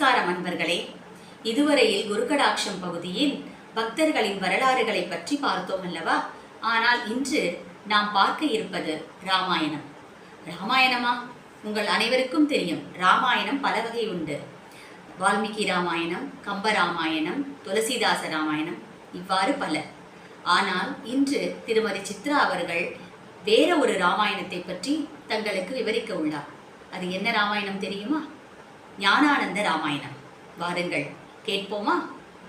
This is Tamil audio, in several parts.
நமஸ்காரம் அன்பர்களே. இதுவரையில் குருகடாட்சம் பகுதியில் பக்தர்களின் வரலாறுகளை பற்றி பார்த்தோம் அல்லவா? ஆனால் இன்று நாம் பார்க்க இருப்பது ராமாயணம். ராமாயணமா? உங்கள் அனைவருக்கும் தெரியும், ராமாயணம் பல வகை உண்டு. வால்மீகி ராமாயணம், கம்ப ராமாயணம், துளசிதாச ராமாயணம், இவ்வாறு பல. ஆனால் இன்று திருமதி சித்ரா அவர்கள் வேற ஒரு ராமாயணத்தை பற்றி தங்களுக்கு விவரிக்க உள்ளார். அது என்ன ராமாயணம் தெரியுமா? ஞானானந்த ராமாயணம். வாருங்கள் கேட்போமா,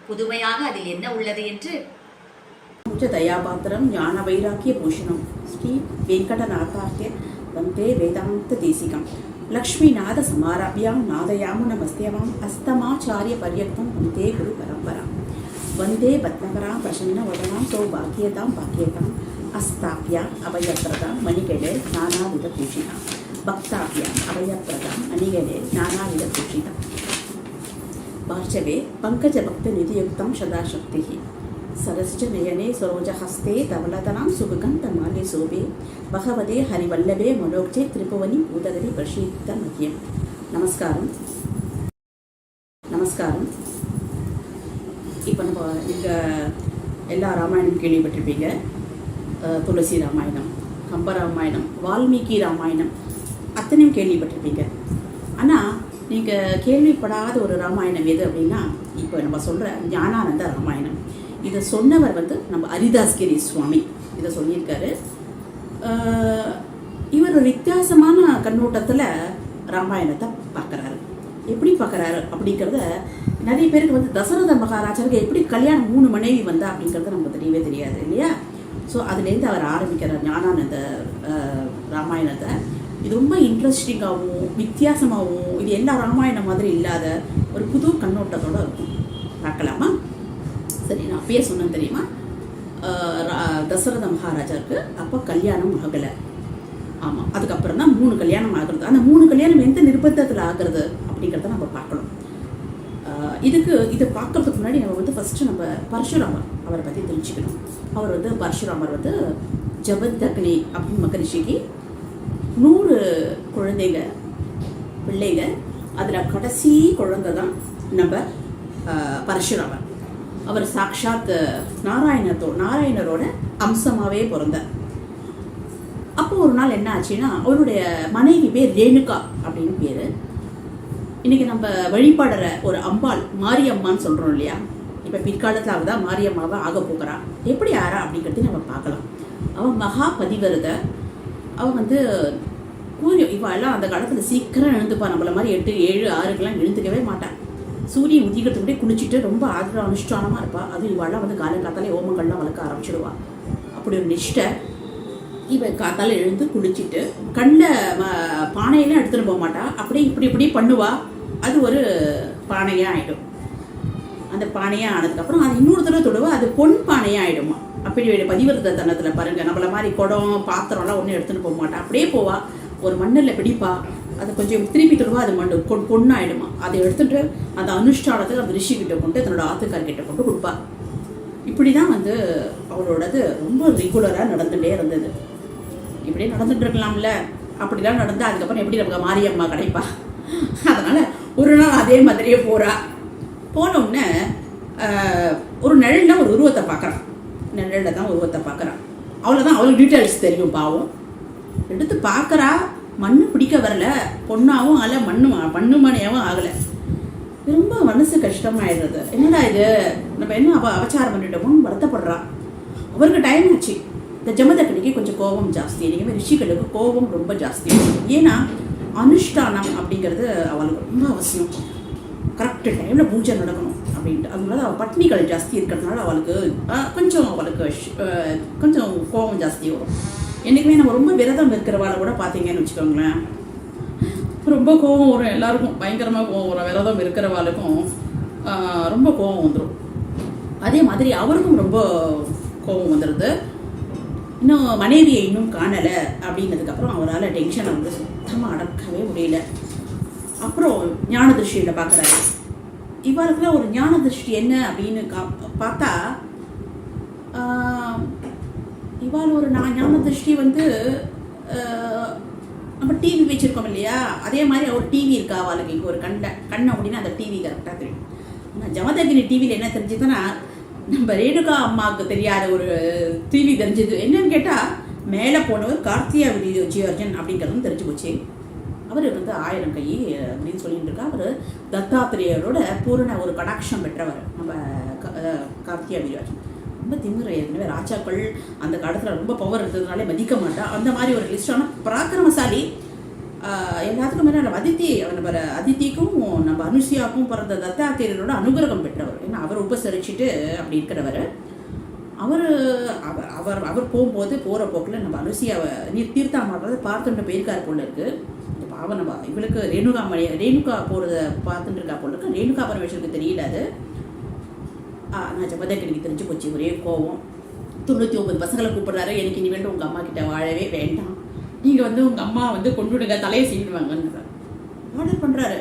புதுமையாக அதில் என்ன உள்ளது என்று. தயாபாத்திரம் ஞான வைராக்கிய பூஷணம் ஸ்ரீ வெங்கடநாதார்த்திய வந்தே வேதாந்த தேசிகம் லக்ஷ்மிநாத சமாரபியாம் நாதயாமு நமஸ்தேவாம் அஸ்தமாச்சாரிய பர்யக்தம் வந்தே குரு பரம்பராம் வந்தே பத்மகராம் பிரசன்ன வதனாம் சௌபாக்கியதாம் பாக்கியதாம் அஸ்தாபியா அபயப்பிரதாம் மணிகளே நானாவித பூஷிதாம் பக்தாபியா அபயப்பிரதாம் மணிகளே நானாவித பூஷிதாம் வார்ச்சவே பங்கஜ பக்த நிதியுக்தம் சதாசக்தி सरस्च नयने सरोजहस्ते धवलतनां सुगन्धमाल्ये शोभे भगवते हरिवल्लभे मनोक्ते त्रिभुवनि भूतगति प्रसीद मह्यं. நமஸ்காரம். இப்போ நம்ம இங்கே எல்லா ராமாயணம் கேள்விப்பட்டிருப்பீங்க. துளசி ராமாயணம், கம்பராமாயணம், வால்மீகி ராமாயணம் அத்தனையும் கேள்விப்பட்டிருப்பீங்க. ஆனால் நீங்கள் கேள்விப்படாத ஒரு ராமாயணம் எது அப்படின்னா, இப்போ நம்ம சொல்கிற ஞானானந்த ராமாயணம். இதை சொன்னவர் நம்ம ஹரிதாஸ்கிரி சுவாமி இதை சொல்லியிருக்காரு. இவர் ஒரு வித்தியாசமான கண்ணோட்டத்தில் ராமாயணத்தை பார்க்குறாரு. எப்படி பார்க்குறாரு அப்படிங்கிறத நிறைய பேருக்கு தசரத மகாராஜருக்கு எப்படி கல்யாணம் 3 மனைவி வந்தா அப்படிங்கிறது நமக்கு தெரியவே தெரியாது இல்லையா? ஸோ அதுலேருந்து அவர் ஆரம்பிக்கிறார் ஞானானந்த ராமாயணத்தை. இது ரொம்ப இன்ட்ரெஸ்டிங்காகவும் வித்தியாசமாகவும், இது எல்லா ராமாயணம் மாதிரி இல்லாத ஒரு புது கண்ணோட்டத்தோடு இருக்கும். பார்க்கலாமா? சரி, நான் அப்பயே சொன்னேன் தெரியுமா, தசரத மகாராஜாவுக்கு அப்போ கல்யாணம் ஆகலை. ஆமாம், அதுக்கப்புறம் தான் 3 கல்யாணம் ஆகுறது. அந்த 3 கல்யாணம் எந்த நிர்பந்தத்தில் ஆகுறது அப்படிங்கிறத நம்ம பார்க்கணும். இதை பார்க்கறதுக்கு முன்னாடி நம்ம ஃபஸ்ட்டு நம்ம பரசுராமர் அவரை பற்றி தெரிஞ்சுக்கணும். அவர் பரசுராமர் ஜபத்தக்னி அப்படின்னு மகரிஷிக்கு 100 குழந்தைங்க பிள்ளைங்க, அதில் கடைசி குழந்தை தான் நம்ம பரசுராமர். அவர் சாக்ஷாத் நாராயணரோட அம்சமாகவே பிறந்தார். அப்போ ஒரு நாள் என்ன ஆச்சுன்னா, அவருடைய மனைவி பேர் ரேணுகா அப்படின்னு பேர். இன்னைக்கு நம்ம வழிபாடுற ஒரு அம்பாள் மாரியம்மான்னு சொல்கிறோம் இல்லையா? இப்போ பிற்காலத்தில் அவள் தான் மாரியம்மாவை ஆக போகிறான். எப்படி ஆறா அப்படிங்கிறது நம்ம பார்க்கலாம். அவன் மகா பதிவிரத. அவன் இவெல்லாம் அந்த காலத்தில் சீக்கிரம் எழுந்துப்பா. நம்மள மாதிரி 8, 7, 6க்கெல்லாம் எழுந்துக்கவே மாட்டான். சூரியன் உதிக்கிறதுக்கு குளிச்சுட்டு ரொம்ப அனுஷ்டானமாக இருப்பாள். அது இவெல்லாம் காலங்காத்தாலே ஓமங்கள்லாம் வளர்க்க ஆரம்பிச்சிடுவாள். அப்படி ஒரு நிஷ்டை. இவன் காத்தால எழுந்து குளிச்சுட்டு கண்ணில் பானையெல்லாம் எடுத்துகிட்டு போக மாட்டா. அப்படியே இப்படி பண்ணுவா. அது ஒரு பானையாக ஆகிடும். அந்த பானையாக ஆனதுக்கப்புறம் அது இன்னொரு தடவை தொடுவா, அது பொன் பானையாக ஆகிடுமா. அப்படி பதிவிரத தனத்தில் பாருங்கள், நம்மள மாதிரி குடம் பாத்திரம்லாம் ஒன்றும் எடுத்துகிட்டு போக மாட்டா. அப்படியே போவா, ஒரு மண்ணில் பிடிப்பா, அது கொஞ்சம் திருப்பி தொடுவா, அது பொண்ணாயிடுமா. அதை எடுத்துட்டு அந்த அனுஷ்டானத்தை அந்த ரிஷிக்கிட்ட கொண்டு தன்னோட ஆத்துக்கார்கிட்ட கொண்டு கொடுப்பா. இப்படி தான் அவளோடது ரொம்ப ரெகுலராக நடந்துகிட்டே இருந்தது. இப்படியே நடந்துட்டு இருக்கலாம்ல. அப்படிலாம் நடந்தால் அதுக்கப்புறம் எப்படி நமக்கு மாரியம்மா கிடைப்பா? அதனால் ஒரு நாள் அதே மாதிரியே போனோடனே ஒரு நிழலில் ஒரு உருவத்தை பார்க்குறான். நிழலில் தான் உருவத்தை பார்க்குறான். அவ்வளோதான், அவளுக்கு டீட்டெயில்ஸ் தெரியும். பாவம் எடுத்து பார்க்குறா. மண்ணு பிடிக்க வரல, பொண்ணாகவும் ஆகலை, மண்ணு மணியாகவும் ஆகலை. ரொம்ப மனசு கஷ்டமாயிடுறது. என்னடா இது, நம்ம என்ன அபச்சாரம் பண்ணிட்டோமோன்னு வருத்தப்படுறா. அவருக்கு டைம் ஆச்சு. இந்த ஜமதக்கனிக்கு கொஞ்சம் கோபம் ஜாஸ்தி. இன்றைக்குமே ரிஷிகளுக்கு கோபம் ரொம்ப ஜாஸ்தி. ஏன்னா அனுஷ்டானம் அப்படிங்கிறது அவளுக்கு ரொம்ப அவசியம். கரெக்டு டைமில் பூஜை நடக்கணும் அப்படின்ட்டு. அதனால அவள் பட்னிகள் ஜாஸ்தி இருக்கிறதுனால அவளுக்கு கொஞ்சம் கோபம் ஜாஸ்தி வரும். என்றைக்குமே நம்ம ரொம்ப விரதம் இருக்கிறவாளை கூட பார்த்தீங்கன்னு வச்சுக்கோங்களேன், ரொம்ப கோபம் வரும். எல்லாருக்கும் பயங்கரமாக கோபம் வரும். விரதம் இருக்கிறவாளுக்கும் ரொம்ப கோபம் வந்துடும். அதே மாதிரி அவருக்கும் ரொம்ப கோபம் வந்துடுது. இன்னும் மனைவியை இன்னும் காணலை அப்படின்னதுக்கப்புறம் அவரால் டென்ஷனை சுத்தமாக அடக்கவே முடியல. அப்புறம் ஞான திருஷ்டியில் பார்க்குறாரு. இவருக்குள்ள ஒரு ஞான திருஷ்டி என்ன அப்படின்னு பார்த்தா, இவாள் ஒரு ஞான திருஷ்டி நம்ம டிவி வச்சுருக்கோம் இல்லையா, அதே மாதிரி அவர் டிவி இருக்கா அவளுக்கு இங்கே ஒரு கண்ணை அப்படின்னா அந்த டிவி கரெக்டாக தெரியும். ஆனால் ஜமதகினி டிவியில் என்ன தெரிஞ்சதுன்னா, நம்ம ரேணுகா அம்மாவுக்கு தெரியாத ஒரு டிவி தெரிஞ்சது. என்னன்னு கேட்டால், மேலே போனவர் கார்த்தியா விஜயர்ஜன் அப்படிங்கிறதும் தெரிஞ்சு போச்சு. அவர் வந்து 1000 கை அப்படின்னு சொல்லிட்டு இருக்கா. அவர் தத்தாத்திரேயரோட பூரண ஒரு கடாட்சம் பெற்றவர் நம்ம கார்த்தியா விஜயர்ஜன். ரொம்ப திமிர, ஏற்கனவே ராஜாக்கள் அந்த காலத்தில் ரொம்ப பவர் இருந்ததுனாலே மதிக்க மாட்டா. அந்த மாதிரி ஒரு லிஸ்டான பராக்கிரமசாலி. எல்லாத்துக்கும் மேலே நம்ம அதித்திக்கும் நம்ம அனுஷியாவுக்கும் பிறந்த தத்தாத்திரேயரோட அனுகிரகம் பெற்றவர். ஏன்னா அவர் உபசரிச்சுட்டு அப்படி இருக்கிறவர். அவர் அவர் அவர் போகும்போது போகிற போக்கில் நம்ம அனுஷியாவை தீர்த்தா மாட்டுறதை பார்த்துட்டு போயிருக்கார் போல இருக்கு. பாவம் நம்ம இவளுக்கு ரேணுகா போகிறத பார்த்துட்டு இருக்கா போல இருக்கு. ரேணுகா பரமேஸ்வருக்கு தெரியல அது. நான் ஜமதகினிக்கு தெரிஞ்சு போச்சு. ஒரே கோவம். 99 பசங்களை கூப்பிட்றாரு. எனக்கு இனிமேல் உங்கள் அம்மா கிட்ட வாழவே வேண்டாம், நீங்கள் வந்து உங்கள் அம்மா வந்து கொண்டு விடுங்க, தலையை சீவிடுவாங்கன்றார். ஆர்டர் பண்ணுறாரு.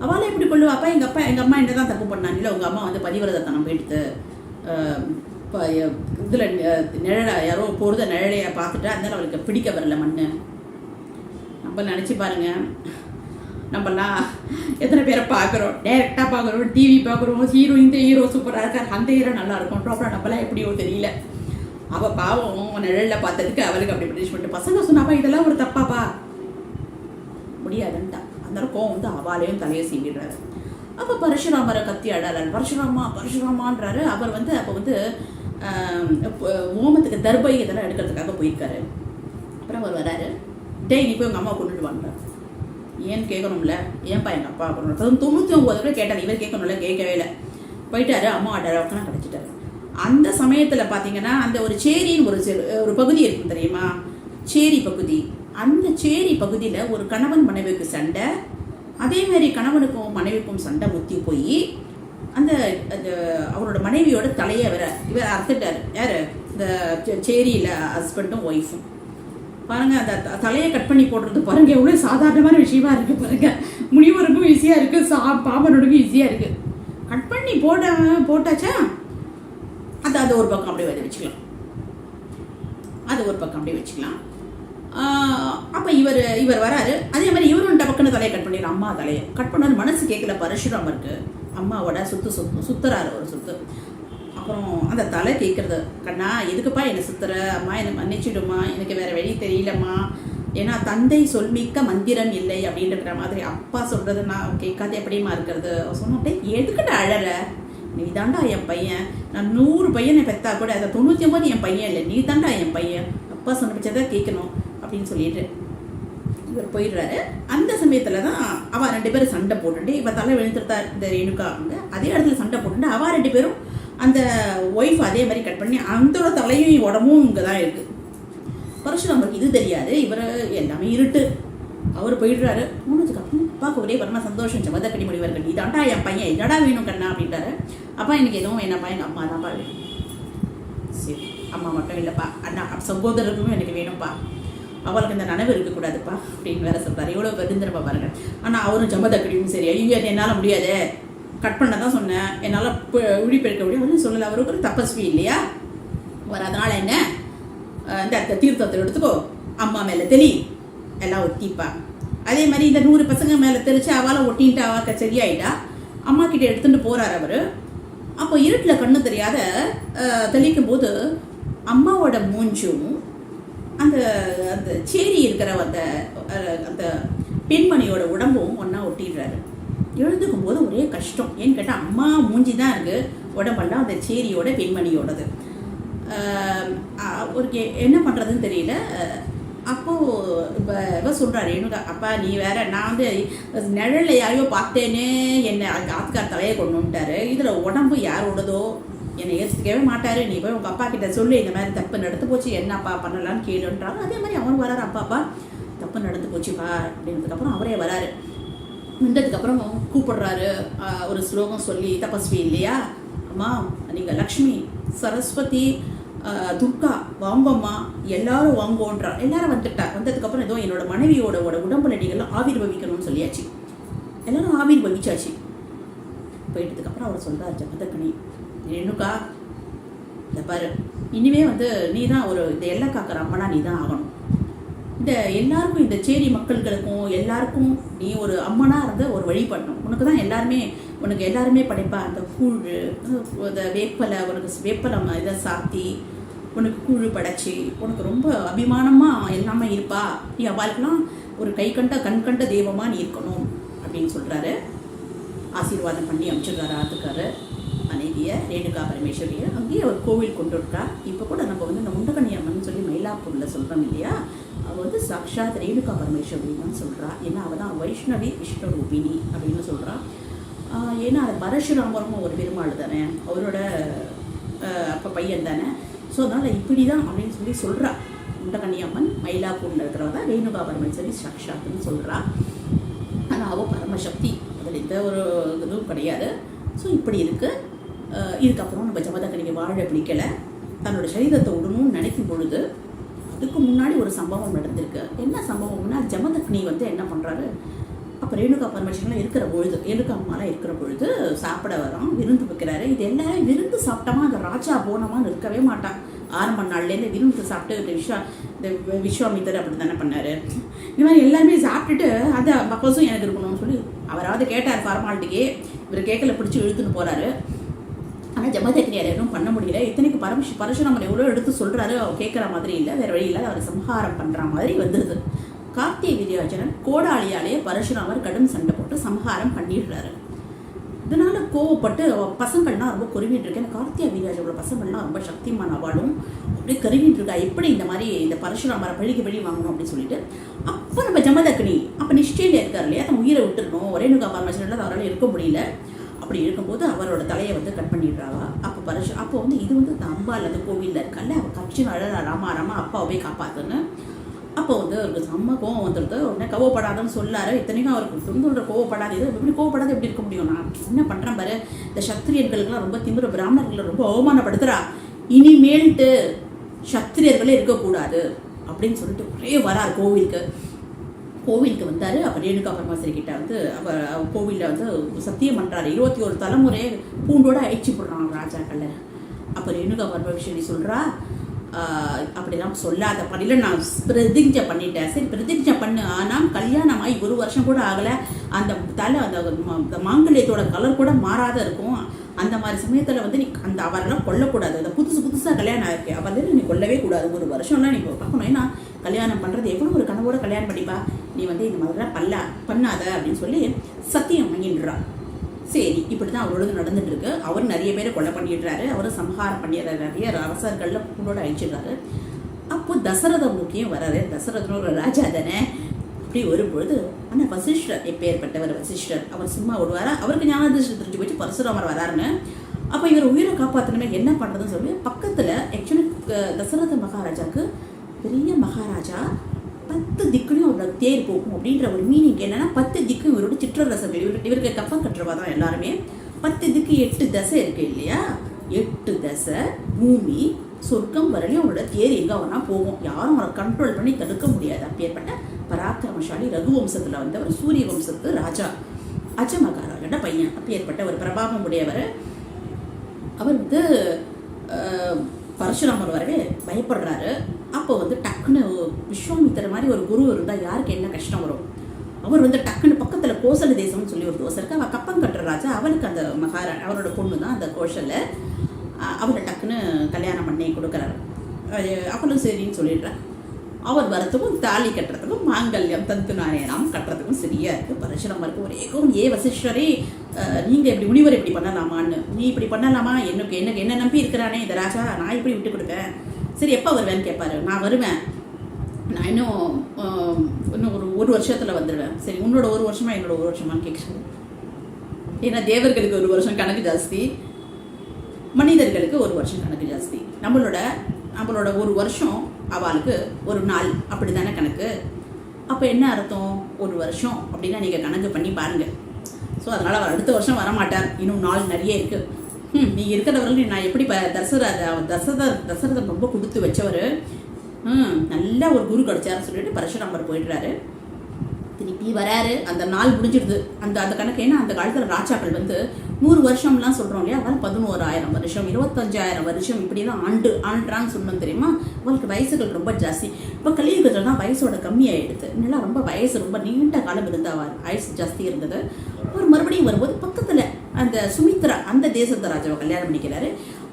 அவளை எப்படி கொள்ளுவாப்பா, எங்கள் அம்மா என்ன தான் தப்பு பண்ணாங்க, இல்லை உங்கள் அம்மா வந்து பதிவிரதத்தனம் எடுத்து இதில் நிழலை யாரோ போகிறத நிழலையை பார்த்துட்டா, அதனால அவளுக்கு பிடிக்க வரல மண்ணு. நம்ம நினச்சி பாருங்க, நம்மலாம் எத்தனை பேரை பார்க்குறோம், டேரெக்டாக பார்க்குறோம், டிவி பார்க்குறோம், இந்த ஹீரோ சூப்பராக இருக்கார், அந்த ஹீரோ நல்லா இருக்கும், அப்புறம் நம்மளாம் எப்படியோ தெரியல. அவள் பாவம் நிழலில் பார்த்ததுக்கு அவளுக்கு அப்படி பனிஷ்மெண்ட். பசங்க சொன்னாப்பா இதெல்லாம் ஒரு தப்பாப்பா, முடியாதுன்ட்டா. அந்த கோவம் வந்து அவளையும் தலையை சீவிடுறாரு. அப்போ பரசுராமரை கத்தி அழறாரு. பரசுராமான்றாரு. அவர் வந்து அப்போ வந்து ஓமத்துக்கு தர்பை இதெல்லாம் எடுக்கிறதுக்காக போயிருக்காரு. அப்புறம் அவர் வராரு. டேய் நீ போய் உங்கள் அம்மா கொண்டுட்டு வாங்குறாரு. ஏன்னு கேட்கணும்ல, ஏன்ப்பா எங்கள் அப்பா பண்ணணும். 99 கேட்டார். இவர் கேட்கணும்ல, கேட்கவே இல்லை. போயிட்டாரு. அம்மா டரவக்கெல்லாம் கிடச்சிட்டாரு. அந்த சமயத்தில் பார்த்தீங்கன்னா அந்த ஒரு சேரின்னு ஒரு பகுதி இருக்கும் தெரியுமா, சேரி பகுதி. அந்த சேரி பகுதியில் ஒரு கணவன் மனைவிக்கு சண்டை. அதேமாரி கணவனுக்கும் மனைவிக்கும் சண்டை முத்தி போய் அந்த அவரோட மனைவியோட தலையை இவர் அறுத்துட்டார். யார்? இந்த சேரியில் ஹஸ்பண்டும் ஒய்ஃபும். பாருங்கள், அந்த தலையை கட் பண்ணி போடுறது பாருங்கள் எவ்வளோ சாதாரணமான விஷயமா இருக்குது பாருங்கள். முனிவருக்கும் ஈஸியாக இருக்குது, பாம்பனுக்கும் ஈஸியாக இருக்குது. கட் பண்ணி போட்டாச்சா அது ஒரு பக்கம் அப்படியே வச்சுக்கலாம். அப்போ இவர் வராரு. அதே மாதிரி இவரும் டபக்குன்னு தலையை கட் பண்ணிடுறாரு. அம்மா தலையை கட் பண்ணாரு. மனசு கேட்கல பரசுராமருக்கு. அம்மாவோட சுத்துறாரு ஒரு சுத்து. அப்புறம் அந்த தலை கேட்குறது, கண்ணா எதுக்குப்பா என்னை சுத்துற, அம்மா என்னை மன்னிச்சிடுமா, எனக்கு வேறு வழி தெரியலம்மா, ஏன்னா தந்தை சொல்மிக்க மந்திரம் இல்லை அப்படின்ற மாதிரி அப்பா சொல்கிறது நான் கேட்காது எப்படிமா இருக்கிறது. சொன்னோம். அப்படியே எதுக்கிட்ட அழற, நீ தாண்டா என் பையன், நான் 100 பையனை பெற்றா கூட அதை 99 என் பையன் இல்லை, நீ தாண்டா என் பையன், அப்பா சொன்ன பட்சதான் கேட்கணும் அப்படின்னு சொல்லிட்டு இவர் போயிடுறாரு. அந்த சமயத்தில் தான் அவள் 2 பேரும் சண்டை போட்டுட்டு, இவள் தலை விழுந்துருத்தா இந்த ரேணுகா அவங்க அதே இடத்துல சண்டை போட்டுட்டு, அவள் 2 பேரும் அந்த ஒய்ஃப் அதே மாதிரி கட் பண்ணி அந்த தலையும் உடம்பும் இங்கே தான் இருக்குது. பரசுராமருக்கு இது தெரியாது. இவர் எல்லாமே இருட்டு. அவர் போயிடுறாரு. போனதுக்கு அப்புறம் அப்பாவுக்கு ஒரே பரமா சந்தோஷம். ஜமதகினி முடிவார்கள், நீ தாண்டா என் பையன், என்னடா வேணும் கண்ணா அப்படின்ட்டாரு. அப்பா எனக்கு எதுவும் வேணாப்பா, எங்கள் அம்மா தான்ப்பா வேணும். சரி, அம்மா மட்டும் இல்லைப்பா, அண்ணா சகோதரருக்கும் எனக்கு வேணும்ப்பா, அவளுக்கு இந்த நனவு இருக்கக்கூடாதுப்பா அப்படின்னு வேற சொல்கிறார். எவ்வளோ பெருந்திரப்பா பாருங்க. ஆனால் அவரும் ஜமதகினியும் சரி, ஐயோ என்னால் முடியாது, கட் பண்ண தான் சொன்னேன், என்னால் விழிப்பெடுக்க முடியும் அவரும் சொல்லலை. அவருக்கு ஒரு தபஸ்வி இல்லையா அவர். அதனால் என்ன, இந்த தீர்த்தத்தை எடுத்துக்கோ, அம்மா மேலே தெளி, எல்லாம் ஒத்திப்பா. அதே மாதிரி இந்த 100 பசங்க மேலே தெளிச்சு அவளை ஒட்டின்ட்டு அவளுக்கு சரியாயிட்டா. அம்மா கிட்ட எடுத்துகிட்டு போகிறார் அவர். அப்போ இருட்டில் கண்ணு தெரியாத தெளிக்கும் போது அம்மாவோட மூஞ்சும் அந்த அந்த சேரி இருக்கிற அந்த பெண்மணியோட உடம்பும் ஒன்றா ஒட்டிடுறாரு. எழுந்துக்கும் போது ஒரே கஷ்டம். ஏன்னு கேட்டால் அம்மா மூஞ்சி தான் இருக்குது, உடம்பெல்லாம் அந்த சேரியோட பெண்மணியோடது. ஒரு என்ன பண்ணுறதுன்னு தெரியல. அப்போது இப்போ சொல்கிறார் ரேணுகா, அப்பா நீ வேற, நான் வந்து நிழலில் யாரையோ பார்த்தேனே என்னை ஆத்துக்கார் தலையை கொண்டு வந்துட்டாரு, இதில் உடம்பு யாரோடதோ என்னை ஏற்றுக்கவே மாட்டார், நீ போய் உங்கள் அப்பா கிட்ட சொல்லு இந்த மாதிரி தப்பு நடந்து போச்சு, என்னப்பா பண்ணலான்னு கேளுன்றாரு. அதே மாதிரி அவன் வராரு, அப்பாப்பா தப்பு நடந்து போச்சுப்பா அப்படின்றதுக்கப்புறம் அவரே வராரு. நின்றதுக்கப்புறம் கூப்பிடுறாரு. ஒரு ஸ்லோகம் சொல்லி, தபஸ்வி இல்லையா அம்மா, நீங்கள் லக்ஷ்மி, சரஸ்வதி, துர்கா வாங்கம்மா, எல்லாரும் வாங்கோன்றார். எல்லாரும் வந்ததுக்கப்புறம் ஏதோ என்னோட மனைவியோட உடம்பு நடிகள்லாம் ஆவிர்வவிக்கணும்னு சொல்லியாச்சு. எல்லாரும் ஆவிர்வவிச்சாச்சு. போயிட்டதுக்கப்புறம் அவர் சொல்கிறார், ஜமதகினி, ரேணுகா இந்த பாரு, இனிமே வந்து நீ தான் இந்த எல்லை காக்கிற அம்மனா நீ தான் ஆகணும். இந்த எல்லாருக்கும், இந்த சேரி மக்கள்களுக்கும் எல்லாருக்கும் நீ ஒரு அம்மனாக இருந்து ஒரு வழிபடணும். உனக்கு தான் எல்லாருமே படைப்பா. அந்த கூழ், இந்த வேப்பலை, உனக்கு வேப்பலை இதை சாத்தி உனக்கு கூழ் படைச்சி உனக்கு ரொம்ப அபிமானமாக எல்லாமே இருப்பா. நீ அவளுக்கெல்லாம் ஒரு கண் கண்ட தெய்வமாக நீ இருக்கணும் அப்படின்னு சொல்கிறாரு. ஆசீர்வாதம் பண்ணி அமைச்சிருக்காரு ஆத்துக்காரு மனைவியை, ரேணுகா பரமேஸ்வரியை. அங்கேயே அவர் கோவில் கொண்டு இருக்கா. இப்போ கூட நம்ம இந்த முண்டகனி அம்மன் சொல்லி மயிலாப்பூரில் சொல்கிறோம் இல்லையா, அவள் சாக்ஷாத் ரேணுகா பரமேஸ்வரின்னு சொல்கிறா. ஏன்னா அவள் தான் வைஷ்ணவி விஷ்ணு ரூபிணி அப்படின்னு சொல்கிறா. ஏன்னா அது பரசுராமரும் ஒரு பெருமாள் தானே, அவரோட அப்போ பையன் தானே. ஸோ அதனால் இப்படி தான் அப்படின்னு சொல்லி சொல்கிறா. முண்டகனி அம்மன் மயிலாப்பூரில் இருக்கிறவ தான் ரேணுகா பரமேஸ்வரி சாக்ஷாத்துன்னு சொல்கிறா. ஆனால் அவள் பரமசக்தி, அதில் எந்த ஒரு இதுவும் கிடையாது. ஸோ இப்படி இருக்குது. இதுக்கப்புறம் நம்ம ஜமதக்னிக்கு வாழ பிடிக்கலை, தன்னோட சரீரத்தை விடணும்னு நினைக்கும் பொழுது அதுக்கு முன்னாடி ஒரு சம்பவம் நடந்திருக்கு. என்ன சம்பவம்னா, ஜமதக்னி என்ன பண்ணுறாரு, அப்போ ரேணுகா பரமேஸ்வரன்லாம் இருக்கிற பொழுது, ரேணுகா அம்மாலாம் இருக்கிற பொழுது சாப்பிட வரோம், விருந்து வைக்கிறாரு. இது எல்லாரும் விருந்து சாப்பிட்டோமா அந்த ராஜா போனமான்னு இருக்கவே மாட்டான். ஆரம்ப நாள்லேருந்து விருந்து சாப்பிட்டு இந்த விஸ்வாமித்தர் அப்படி தானே பண்ணார். இந்த மாதிரி எல்லாருமே சாப்பிட்டுட்டு அந்த பக்கவசும் எனக்கு இருக்கணும்னு சொல்லி அவராவது கேட்டார் ஃபார்மாலிட்டிக்கு. இவர் கேட்கல, பிடிச்சி இழுத்துன்னு போகிறாரு. ஆனால் ஜமதக்னியார் எதுவும் பண்ண முடியல. இத்தனைக்கு பரசுராமர் எவ்வளோ எடுத்து சொல்கிறாரு, அவர் கேட்குற மாதிரி இல்லை, வேறு வழியில் அவர் சம்ஹாரம் பண்ணுற மாதிரி வந்துடுது. கார்த்திகை விஜயாச்சரன் கோடாளியாலேயே பரசுராமர் கடும் சண்டை போட்டு சம்ஹாரம் பண்ணிடுறாரு. இதனால கோவப்பட்டு பசங்கள்லாம் ரொம்ப குருவிட்டு இருக்கேன். கார்த்திகை வீராஜோட பசங்கள்லாம் ரொம்ப சக்திமான அவளும் அப்படியே கருவிட்டு இருக்கா. எப்படி இந்த மாதிரி இந்த பரசுராமரை பழிக்கு பழி வாங்கணும் அப்படின்னு சொல்லிட்டு, அப்போ நம்ம ஜமதக்னி அப்போ நிஷ்டையில் இருக்கார் இல்லையா, தன் உயிரை விட்டுருக்கணும். ரேணுகா பரமேஸ்வரன் அவரால் இருக்க முடியல. அப்படி இருக்கும்போது அவரோட தலையை கட் பண்ணிடுறாவா. அப்போ இது இந்த அம்பாள் அந்த கோவிலில் இருக்கல்ல, அவள் கட்சின்னு அழகா ராமா ராமா அப்பாவை காப்பாத்துன்னு. அப்போ அவருக்கு செம்ம கோவம் வந்துடுது. உடனே கோவப்படாதுன்னு சொல்லாரு. இத்தனைக்கும் அவருக்கு சொல்ற கோவப்படாது, இது எப்படி கோவப்படாது எப்படி இருக்க முடியும், நான் என்ன பண்ணுறேன் பாரு, இந்த சத்திரியர்களுக்கெல்லாம் ரொம்ப திமிர, பிராமணர்களை ரொம்ப அவமானப்படுத்துறா, இனிமேல்ட்டு சத்திரியர்களே இருக்கக்கூடாது அப்படின்னு சொல்லிட்டு ஒரே வரார் கோவிலுக்கு வந்தார். அப்போ ரேணுகா பரமேஸ்வரி கிட்ட அவர் கோவிலில் சத்தியம் பண்ணுறாரு. 21 தலைமுறை பூண்டோட அழிச்சு போடுறான் ராஜாக்கள். அப்போ ரேணுகா பரமேஸ்வரி சொல்கிறா, அப்படிலாம் சொல்லாத பண்ணில, நான் பிரதிஜை பண்ணிட்டேன். சரி பிரதிஜை பண்ணு, ஆனால் கல்யாணம் ஆகி 1 வருஷம் கூட ஆகலை, அந்த தலை அந்த மாங்கல்யத்தோட கலர் கூட மாறாத இருக்கும். அந்த மாதிரி சமயத்தில் நீ அந்த அவரெல்லாம் கொல்லக்கூடாது. அந்த புதுசாக கல்யாணம் ஆயிருக்கு, அவரெல்லாம் நீ கொல்லவே கூடாது. 1 வருஷம்லாம் நீ பார்க்கணும். ஏன்னா கல்யாணம் பண்ணுறது எவ்வளோ ஒரு கனவோட கல்யாணம் பண்ணிப்பா, நீ இந்த மாதிரிலாம் பண்ணாத அப்படின்னு சொல்லி சத்தியம் வாங்கிடுறா. சரி, இப்படி தான் அவரோட நடந்துட்டு இருக்கு. அவர் நிறைய பேரை கொலை பண்ணிடுறாரு, அவரும் சம்ஹாரம் பண்ணிடுறாரு, நிறைய அரசர்கள்ல பூண்டோட அழிச்சிடுறாரு. அப்போ தசரத முக்கியம் வராரு. தசரதன் ஒரு ராஜா தானே. அப்படி வரும்பொழுது ஆனால் வசிஷ்டர், எப்பேற்பட்டவர் வசிஷ்டர், அவர் சும்மா விடுவாரா, அவருக்கு ஞானதிருஷ்டி தெரிஞ்சு போச்சு பரசுராமர் வராருன்னு. அப்போ இவர் உயிரை காப்பாற்றணுமே என்ன பண்ணுறதுன்னு சொல்லி பக்கத்தில் ஆக்சுவலி தசரத மகாராஜாவுக்கு பெரிய மகாராஜா 10 திக்குலையும் அவரோட தேர் போகும் அப்படின்ற ஒரு மீனிங் என்னன்னா, 10 திக்கும் இவரோட சிற்றரசர்கள், இவருக்கு கப்பம் கட்டுறவா தான் எல்லாருமே. 10 திக்கு 8 தசை இருக்கு இல்லையா, 8 தசை பூமி சொர்க்கம் வரலையும் அவரோட தேர் எங்கே அவனா போகும், யாரும் அவரை கண்ட்ரோல் பண்ணி தடுக்க முடியாது. அப்பேற்பட்ட பராக்கிரமசாலி ரகுவம்சத்தில் வந்தவர், சூரிய வம்சத்து ராஜா, அஜமகாராஜோட பையன். அப்பேற்பட்ட ஒரு பிரபாவம் உடையவர். அவர் பரசுராமர் வரவே பயப்படுறாரு. அப்போ டக்குன்னு விஸ்வாமித்திர மாதிரி ஒரு குரு இருந்தால் யாருக்கு என்ன கஷ்டம் வரும். அவர் டக்குன்னு பக்கத்தில் கோசல தேசம்னு சொல்லி ஒரு தோசை இருக்கு, அவள் கப்பம் கட்டுற ராஜா, அவளுக்கு அந்த அவரோட பொண்ணு தான் அந்த கோஷலை, அவரை டக்குன்னு கல்யாணம் பண்ணி கொடுக்குறாரு. அவளும் சரின்னு சொல்லிடுறேன். அவர் வரத்துக்கும் தாலி கட்டுறதுக்கும் மாங்கல்யம் தந்து நாராயணம் கட்டுறதுக்கும் சரியா இருக்குது. பரசுராமருக்கு ஒரே கோவம், வசிஷ்டரே நீங்கள் இப்படி முனிவர் இப்படி பண்ணலாமான்னு, நீ இப்படி பண்ணலாமா, எனக்கு என்ன நம்பி இருக்கிறானே இந்த ராஜா, நான் இப்படி விட்டு கொடுப்பேன். சரி எப்போ வருவேன்னு கேட்பாரு. நான் வருவேன், நான் இன்னும் ஒரு வருஷத்தில் வந்துடுவேன். சரி உன்னோட 1 வருஷமா என்னோட 1 வருஷமானு கேட்குறேன். ஏன்னா தேவர்களுக்கு 1 வருஷம் கணக்கு ஜாஸ்தி, மனிதர்களுக்கு 1 வருஷம் கணக்கு ஜாஸ்தி. நம்மளோட 1 வருஷம் அவளுக்கு 1 நாள், அப்படி தானே கணக்கு. அப்போ என்ன அர்த்தம், 1 வருஷம் அப்படின்னா நீங்கள் கணக்கு பண்ணி பாருங்கள். ஸோ அதனால் அவர் அடுத்த வருஷம் வரமாட்டார், இன்னும் நாள் நிறைய இருக்குது. நீ இருக்கிறவர்கள் நான் எப்படி தசரதன் ரொம்ப கொடுத்து வச்சவர், நல்ல ஒரு குரு கிடைச்சாருன்னு சொல்லிட்டு பரசுராமர் போயிடுறாரு. திருப்பி வராரு. அந்த நாள் முடிஞ்சிடுது. அந்த அந்த கணக்கு ஏன்னா அந்த காலத்தில் ராஜாக்கள் வந்து 100 வருஷம்லாம் சொல்கிறோம் இல்லையா, அதனால் 11,000 வருஷம் 25,000 வருஷம் இப்படிலாம் ஆண்டான்னு சொல்லணும் தெரியுமா. அவங்களுக்கு வயசுகள் ரொம்ப ஜாஸ்தி. இப்போ கலியுகத்தில் தான் வயசோட கம்மியாகிடுது. இன்னும் ரொம்ப வயசு ரொம்ப நீண்ட காலம் இருந்தால் வயசு ஜாஸ்தி இருந்தது. அவர் மறுபடியும் வரும்போது பக்கத்தில் அந்த சுமித்ரா அந்த தேசத்து ராஜாவை கல்யாணம் பண்ணிக்கிறாரு.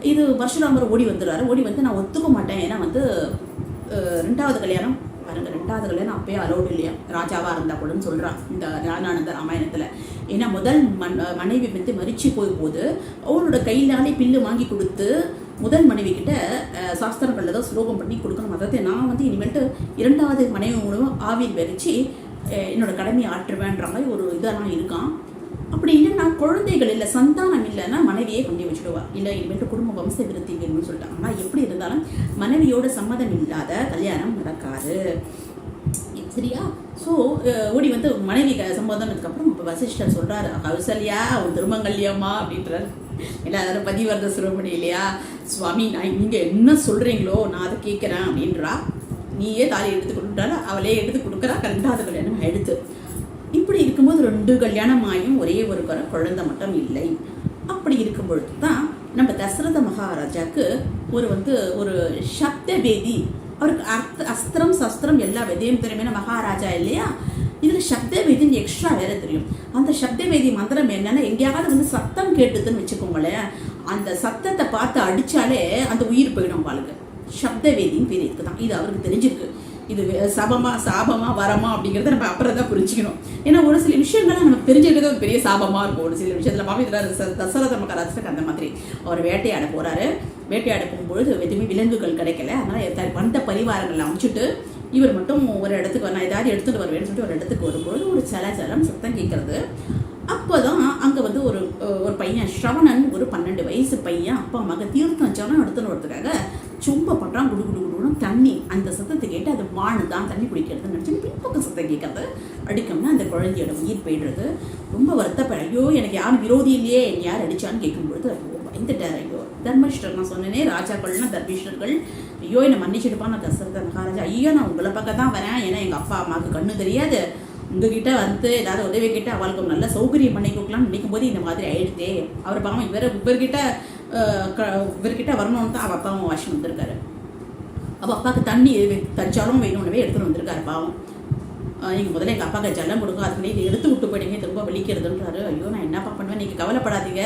இது பரசுராமர் ஓடி வந்துடுறாரு. ஓடி வந்து நான் ஒத்துக்க மாட்டேன், ஏன்னா வந்து 2வது கல்யாணம் பாருங்க, 2வது கல்யாணம் அப்பயே அலோடு இல்லையா, ராஜாவாக இருந்தால் கூடன்னு சொல்கிறான் இந்த ஞானானந்த ராமாயணத்தில். ஏன்னா முதல் மனைவி வந்து மரிச்சு போது அவரோட கையிலாலே பில்லு வாங்கி கொடுத்து முதல் மனைவி கிட்ட சாஸ்திரங்களில் தான் ஸ்லோகம் பண்ணி கொடுக்கணும். அதாவது நான் வந்து இனிமேல்ட்டு 2வது மனைவி மூலம் ஆவியில் வெறிச்சு என்னோட கடமையை ஆற்றுவேன்ற மாதிரி ஒரு இதெல்லாம் இருக்கான். அப்படி இல்லைன்னா குழந்தைகள் இல்லை, சந்தானம் இல்லைன்னா மனைவியே கொண்டு வச்சுடுவா. இல்லை இனிமேட்டு குடும்ப வம்ச விருத்தி வேணும்னு சொல்லிட்டாங்க. ஆனால் எப்படி இருந்தாலும் மனைவியோட சம்மதம் இல்லாத கல்யாணம் நடக்காது, சரியா? ஸோ ஓடி வந்து மனைவி சம்மதம்னதுக்கப்புறம் இப்போ வசிஷ்டர் சொல்கிறாரு, கௌசல்யா உன் திருமங்கல்யம்மா அப்படின்றாரு. எல்லாரும் பதிவர்த சிரோமணி இல்லையா, சுவாமி நான் நீங்கள் என்ன சொல்கிறீங்களோ நான் அதை கேட்குறேன் அப்படின்றா. நீயே தாலி எடுத்து கொடுத்தால அவளே எடுத்து கொடுக்குறா. 2வது கல்யாணம் எடுத்து இப்படி இருக்கும்போது 2 கல்யாணம் ஆயும் ஒரே ஒரு குழந்தை மட்டும் இல்லை. அப்படி இருக்கும் பொழுது தான் நம்ம தசரத மகாராஜாவுக்கு ஒரு சப்த வேதி, அவருக்கு அஸ்திரம் சஸ்திரம் எல்லா விதையும் தெரியுமே மகாராஜா இல்லையா. இதில் சப்த வேதின்னு எக்ஸ்ட்ரா வேற தெரியும். அந்த சப்த வேதி மந்திரம் என்னன்னா, எங்கேயாவது வந்து சத்தம் கேட்டுதுன்னு வச்சுக்கோங்களேன், அந்த சத்தத்தை பார்த்து அடித்தாலே அந்த உயிர் போயிடும் வாழ்க்கை. சப்த வேதின்னு பேர் இதுக்கு தான். இது அவருக்கு தெரிஞ்சிருக்கு. இது சாபமா வரமா அப்படிங்கிறத நம்ம அப்புறம் தான் புரிஞ்சுக்கணும். ஏன்னா ஒரு சில விஷயங்கள்லாம் நமக்கு தெரிஞ்சுக்கிறது ஒரு பெரிய சாபமாக இருக்கும். ஒரு சில விஷயத்தில் பாப்பா தசரத மகாராஜுக்கு அந்த மாதிரி அவர் வேட்டையாட போகிறாரு. வேட்டையாட போகும்பொழுது எதுவுமே விலங்குகள் கிடைக்கல. அதனால் வந்த பரிவாரங்களை அமைச்சிட்டு இவர் மட்டும் ஒரு இடத்துக்கு நான் ஏதாவது எடுத்துகிட்டு வருவேன்னு சொல்லிட்டு ஒரு இடத்துக்கு வரும்பொழுது ஒரு சலச்சலம் சத்தம் கேட்குறது. அப்போ தான் அங்கே வந்து ஒரு பையன் ஸ்ரவணன், ஒரு 12 வயசு பையன் அப்பா அம்மாவுக்கு தீர்த்தம் ஜலம் எடுத்துன்னு வரதுக்காக சும்ப பண்ணுறான். குடு குடு குடுன்னு தண்ணி. அந்த சத்தத்தை கேட்டு அது வாணு தான் தண்ணி குடிக்கிறதுன்னு நினச்சி பின்பக்கம் சத்தம் கேட்கறது. அடிக்கணும்னா அந்த குழந்தையோட உயிர் போயிடுறது. ரொம்ப வருத்தப்பட, ஐயோ எனக்கு யாரும் விரோதி இல்லையே, என்னை யார் அடித்தான்னு கேட்கும்பொழுது பயந்துட்டார். ஐயோ தர்மிஷ்டர், நான் சொன்னேனே ராஜாக்கள்னா தர்மிஷ்டர்கள், ஐயோ என்னை மன்னிச்சிடுப்பான் நான் தசரத மகாராஜா. ஐயோ நான் உங்களை பக்கம் தான் வரேன், ஏன்னா எங்கள் அப்பா அம்மாவுக்கு கண்ணு தெரியாது, உங்ககிட்ட வந்து ஏதாவது உதவி கிட்ட அவளுக்கு ஒரு நல்ல சௌகரியம் பண்ணி கொடுக்கலாம்னு நினைக்கும் போது இந்த மாதிரி ஆயிடுதே. அவர் பாவம் இவர்கிட்ட வரணும்னு தான் அவள் அப்பாவும் வாஷம் வந்திருக்காரு. அவள் அப்பாவுக்கு தண்ணி தச்சாலும் வேணும்னவே எடுத்துகிட்டு வந்திருக்காரு பாவம். நீங்கள் முதல்ல எங்கள் அப்பாவுக்கு ஜலம் கொடுங்க, அதுக்கு நீங்கள் எடுத்து விட்டு போயிடுங்க, ரொம்ப வலிக்கிறதுன்றாரு. ஐயோ நான் என்னப்பா பண்ணுவேன், நீங்கள் கவலைப்படாதீங்க,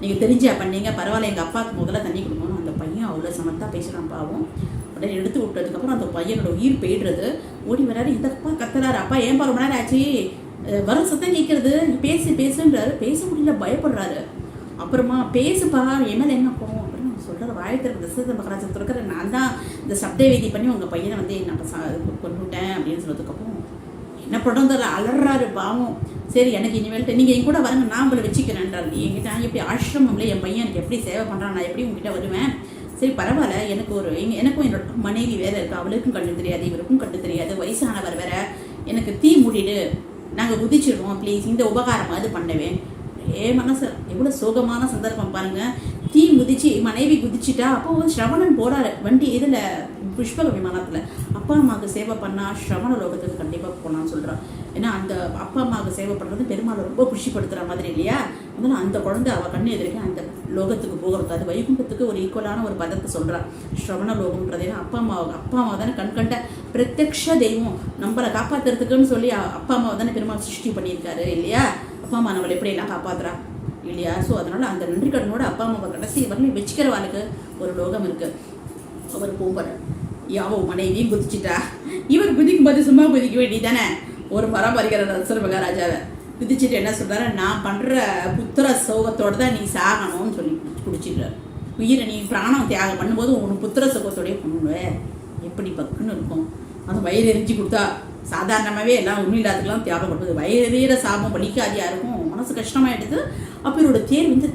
நீங்கள் தெரிஞ்சா பண்ணீங்க, பரவாயில்ல எங்கள் அப்பாவுக்கு முதல்ல தண்ணி கொடுக்கணும். அந்த பையன் அவ்வளோ சமத்தாக பேசுகிறான் பாவம். உடனே எடுத்து விட்டதுக்கப்புறம் அந்த பையனோட உயிர் போயிடுறது. ஓடி வராரு. இந்த அப்பா கத்துறாரு, அப்பா ஏன்பா ரொம்ப நேரம் ஆச்சு, வர சத்தம் கேட்கறது, பேசுன்றாரு. பேச முடியல, பயப்படுறாரு. அப்புறமா பேசுப்பா, எம்எல்ஏ என்ன போகும் அப்படின்னு சொல்கிற வாயத்திற்கு தசரத மகாராஜா திறக்கிற, நான் தான் இந்த சப்தவேதி பண்ணி உங்கள் பையனை வந்து நான் கொண்டுட்டேன் அப்படின்னு சொன்னதுக்கப்புறம் என்ன பண்ணுறது அலறாரு பாவம். சரி எனக்கு இனிமேல்ட்டு நீங்கள் என் கூட வரங்க, நான் உங்களை வச்சுக்கிறேன்றாரு. என்கிட்ட நான் எப்படி ஆசிரமம்ல என் பையன் எனக்கு எப்படி சேவை பண்ணுறான், நான் எப்படி உங்ககிட்ட வருவேன், சரி பரவாயில்ல, எனக்கும் என்னோட மனைவி வேறு இருக்குது, அவளுக்கும் கண்டு தெரியாது, இவருக்கும் கண்டு தெரியாது, வயசானவர் வேற, எனக்கு தீ மூடிடு, நாங்கள் குதிச்சிடுவோம் ப்ளீஸ், இந்த உபகாரமாவது பண்ணவேன். மனசு எவ்வளோ சோகமான சந்தர்ப்பம் பாருங்கள். தீ முதிச்சு மனைவி குதிச்சுட்டா. அப்போ ஸ்ரவணன் போகிறாரு வண்டி இதில் புஷ்பக விமானத்தில். அப்பா அம்மாவுக்கு சேவை பண்ணால் ஸ்ரவண லோகத்துக்கு கண்டிப்பாக போகலான்னு சொல்கிறான். ஏன்னா அந்த அப்பா அம்மாவுக்கு சேவை பண்ணுறது பெருமாள் ரொம்ப குஷிப்படுத்துகிற மாதிரி இல்லையா. அதனால் அந்த குழந்தை அவள் கண்ணு எதிர்க்க அந்த லோகத்துக்கு போகிறது, அது வைகுண்டத்துக்கு ஒரு ஈக்குவலான ஒரு பதத்தை சொல்கிறான். ஸ்ரவண லோகம்ன்றது ஏன்னா அப்பா அம்மாவை தானே கண்கண்ட பிரத்யக்ஷ தெய்வம், நம்மளை காப்பாற்றுறதுக்குன்னு சொல்லி அப்பா அம்மாவை தானே பெருமாள் சிருஷ்டி பண்ணியிருக்காரு இல்லையா. அப்பா அம்மா நம்மளை எப்படியெல்லாம் காப்பாற்றுறா இல்லையா. ஸோ அதனால் அந்த நன்றி கடனோட அப்பா அம்மாவை கடைசி வரலையும் வச்சுக்கிறவாளுக்கு ஒரு லோகம் இருக்குது. அவர் போகிறார், யாவோ மனைவியும் குதிச்சுட்டா. இவர் குதிக்கும் போது சும்மா குதிக்க வேண்டியது தானே. ஒரு மரம் பறிக்கிற தசரத மகாராஜாவை குதிச்சுட்டு என்ன சொல்கிறாரு, நான் பண்ணுற புத்திர சோகத்தோடு தான் நீ சாகணும்னு சொல்லி குடிச்சிடுறாரு. உயிரை நீ பிராணம் தியாகம் பண்ணும்போது உனக்கு புத்திர சோகத்தோடய பண்ணுவேன், எப்படி பக்குன்னு இருக்கும். அது வயிறு எரிஞ்சு கொடுத்தா சாதாரணமாகவே எல்லாம் ஒன்றும் இல்லாததுக்கெல்லாம் தியாகம் பண்ணுறது, வயிறு சாபம் வலிக்காதியா இருக்கும், மனசு கஷ்டமாயிடுது. அப்போ இவரோட தேர் வந்து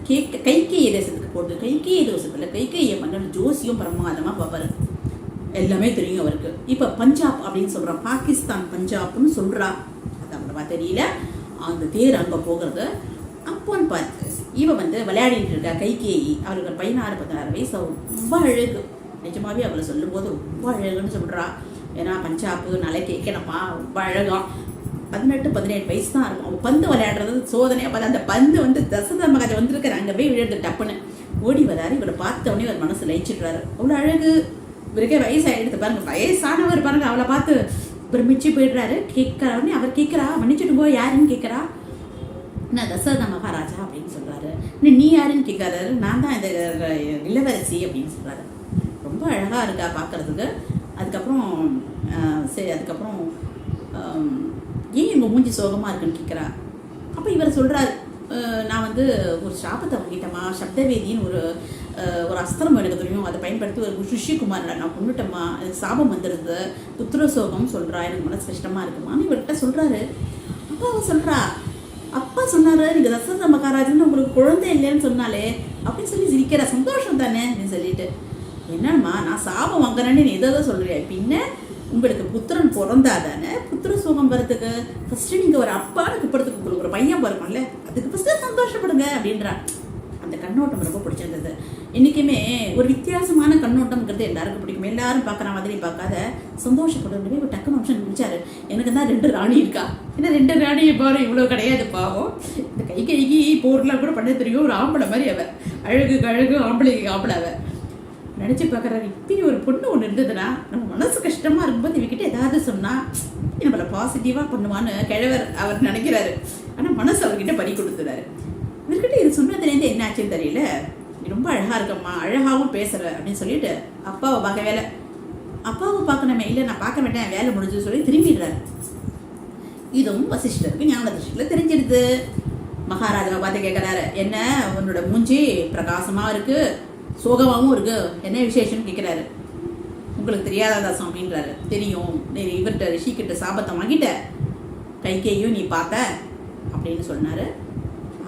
கைகேய தேசத்துக்கு போகுது. கைகேய தேசத்தில் கைகேய மன்னன் ஜோசியம் பிரமாதமாக பார்ப்பாரு, எல்லாமே தெரியும் அவருக்கு. இப்போ பஞ்சாப் அப்படின்னு சொல்கிறான், பாகிஸ்தான் பஞ்சாப்னு சொல்கிறா, அது அவ்வளவா தெரியல. அந்த தேர் அங்கே போகிறது. அப்போன்னு பார்த்து இவன் வந்து விளையாடிட்டு இருக்கா கைகேயி. அவளுக்கு 16-16 வயசு, ரொம்ப அழகு. நிஜமாவே அவளை சொல்லும்போது ரொம்ப அழகுன்னு சொல்கிறா. ஏன்னா பஞ்சாப்பு நல்லா கேட்கணுமா, ரொம்ப அழகாம். 18-17 வயசு தான் இருக்கும். அவன் பந்து விளையாடுறது சோதனையாக பார்த்து அந்த பந்து வந்து தசரத மகாராஜா வந்திருக்கிற அங்கே போய் விழுந்து டப்புன்னு ஓடி வராரு. இவரை பார்த்தவொடனே ஒரு மனசு லயிச்சிடுறாரு. அவ்வளோ அழகு, இவருக்கே வயசாகிடுது பாருங்க, வயசானவர் பாருங்க, அவளை பார்த்து பிரமிச்சு போயிடுறாரு. கேட்கறவனே அவர் கேட்குறா, மன்னிச்சுட்டு போ, யாருன்னு கேட்குறா. நான் தசரத மகாராஜா அப்படின்னு சொல்கிறாரு. நீ யாருன்னு கேட்காரு. நான் தான் இந்த இளவரசி அப்படின்னு சொல்கிறாரு. ரொம்ப அழகாக இருக்கா பார்க்குறதுக்கு. அதுக்கப்புறம் சரி, அதுக்கப்புறம் ஏன் எங்கள் மூஞ்சி சோகமாக இருக்குன்னு கேட்குறா. அப்போ இவர் சொல்கிறார், நான் வந்து ஒரு சாபத்தை வாங்கிட்டேம்மா, சப்தவேதின்னு ஒரு அஸ்திரம் எனக்கு தெரியும், அதை பயன்படுத்தி ஒரு ரிஷிகுமாரில் நான் கொண்டுட்டேம்மா, எனக்கு சாபம் வந்துடுது, புத்திர சோகம் சொல்கிறா, எனக்கு மனசு கஷ்டமாக இருக்குமான்னு இவர்கிட்ட சொல்கிறாரு. அப்போ அவள் சொல்கிறா, அப்பா சொன்னார் நீங்கள் தசரத மகாராஜன்னு உங்களுக்கு குழந்தை இல்லைன்னு சொன்னாலே அப்படின்னு சொல்லி சிரிக்கிற, சந்தோஷம் தானே அப்படின்னு சொல்லிட்டு, என்னம்மா நான் சாபம் வாங்குறேன்னு நீ எதாவது சொல்கிறேன், பின்ன உங்களுக்கு புத்திரன் பிறந்தா தானே புத்திர சோகம் வரதுக்கு ஃபஸ்ட்டு நீங்கள் ஒரு அப்பான்னு கூப்பிடத்துக்கு உங்களுக்கு ஒரு பையன் பிறக்கும்ல, அதுக்கு ஃபஸ்ட்டு சந்தோஷப்படுங்க அப்படின்றா. அந்த கண்ணோட்டம் ரொம்ப பிடிச்சிருந்தது. இன்றைக்குமே ஒரு வித்தியாசமான கண்ணோட்டம்ங்கிறது எல்லாருக்கும் பிடிக்கும். எல்லாரும் பார்க்குற மாதிரி பார்க்காத சந்தோஷப்படுறது. ஒரு டக்கு நிமிஷம் நினைச்சாரு, எனக்கு தான் 2 ராணி இருக்கா, ஏன்னா 2 ராணி பாரு இவ்வளோ கிடையாது பாவம், இந்த கைக்கு போர்லாம் கூட பண்ண தெரியும், ஒரு ஆம்பளை மாதிரி அவ, அழகுக்கு அழகு, ஆம்பளைக்கு ஆம்பளை அவ நினச்சி பார்க்குறாரு. இப்படி ஒரு பொண்ணு ஒன்று இருந்ததுன்னா நம்ம மனசு கஷ்டமாக இருக்கும்போது இவகிட்ட ஏதாவது சொன்னால் நம்மளை பாசிட்டிவாக பண்ணுவான்னு கிழவர் அவர் நினைக்கிறாரு. ஆனால் மனசு அவர்கிட்ட பறி கொடுத்துறாரு. இவர்கிட்ட இது சொன்னதுலேருந்து என்ன ஆச்சுன்னு தெரியல, ரொம்ப அழகாக இருக்கம்மா, அழகாகவும் பேசுகிற அப்படின்னு சொல்லிட்டு அப்பாவை பார்க்க அப்பாவை பார்க்கணுமே, இல்லை நான் பார்க்க மாட்டேன், வேலை முடிஞ்சுன்னு சொல்லி திரும்பிடுறாரு. இதுவும் வசிஷ்டருக்கு ஞான திருஷ்டியில் தெரிஞ்சிடுது. மகாராஜாவை பார்த்து கேட்குறாரு, என்ன உன்னோட மூஞ்சி பிரகாசமாக இருக்குது, சோகமாகவும் இருக்கு, என்ன விசேஷம்னு கேட்குறாரு. உங்களுக்கு தெரியாதா சாமின்றாரு. தெரியும், நீ இவர்கிட்ட ரிஷிக்கிட்ட சாபத்தை வாங்கிட்ட, கைகையும் நீ பார்த்த அப்படின்னு சொன்னார்.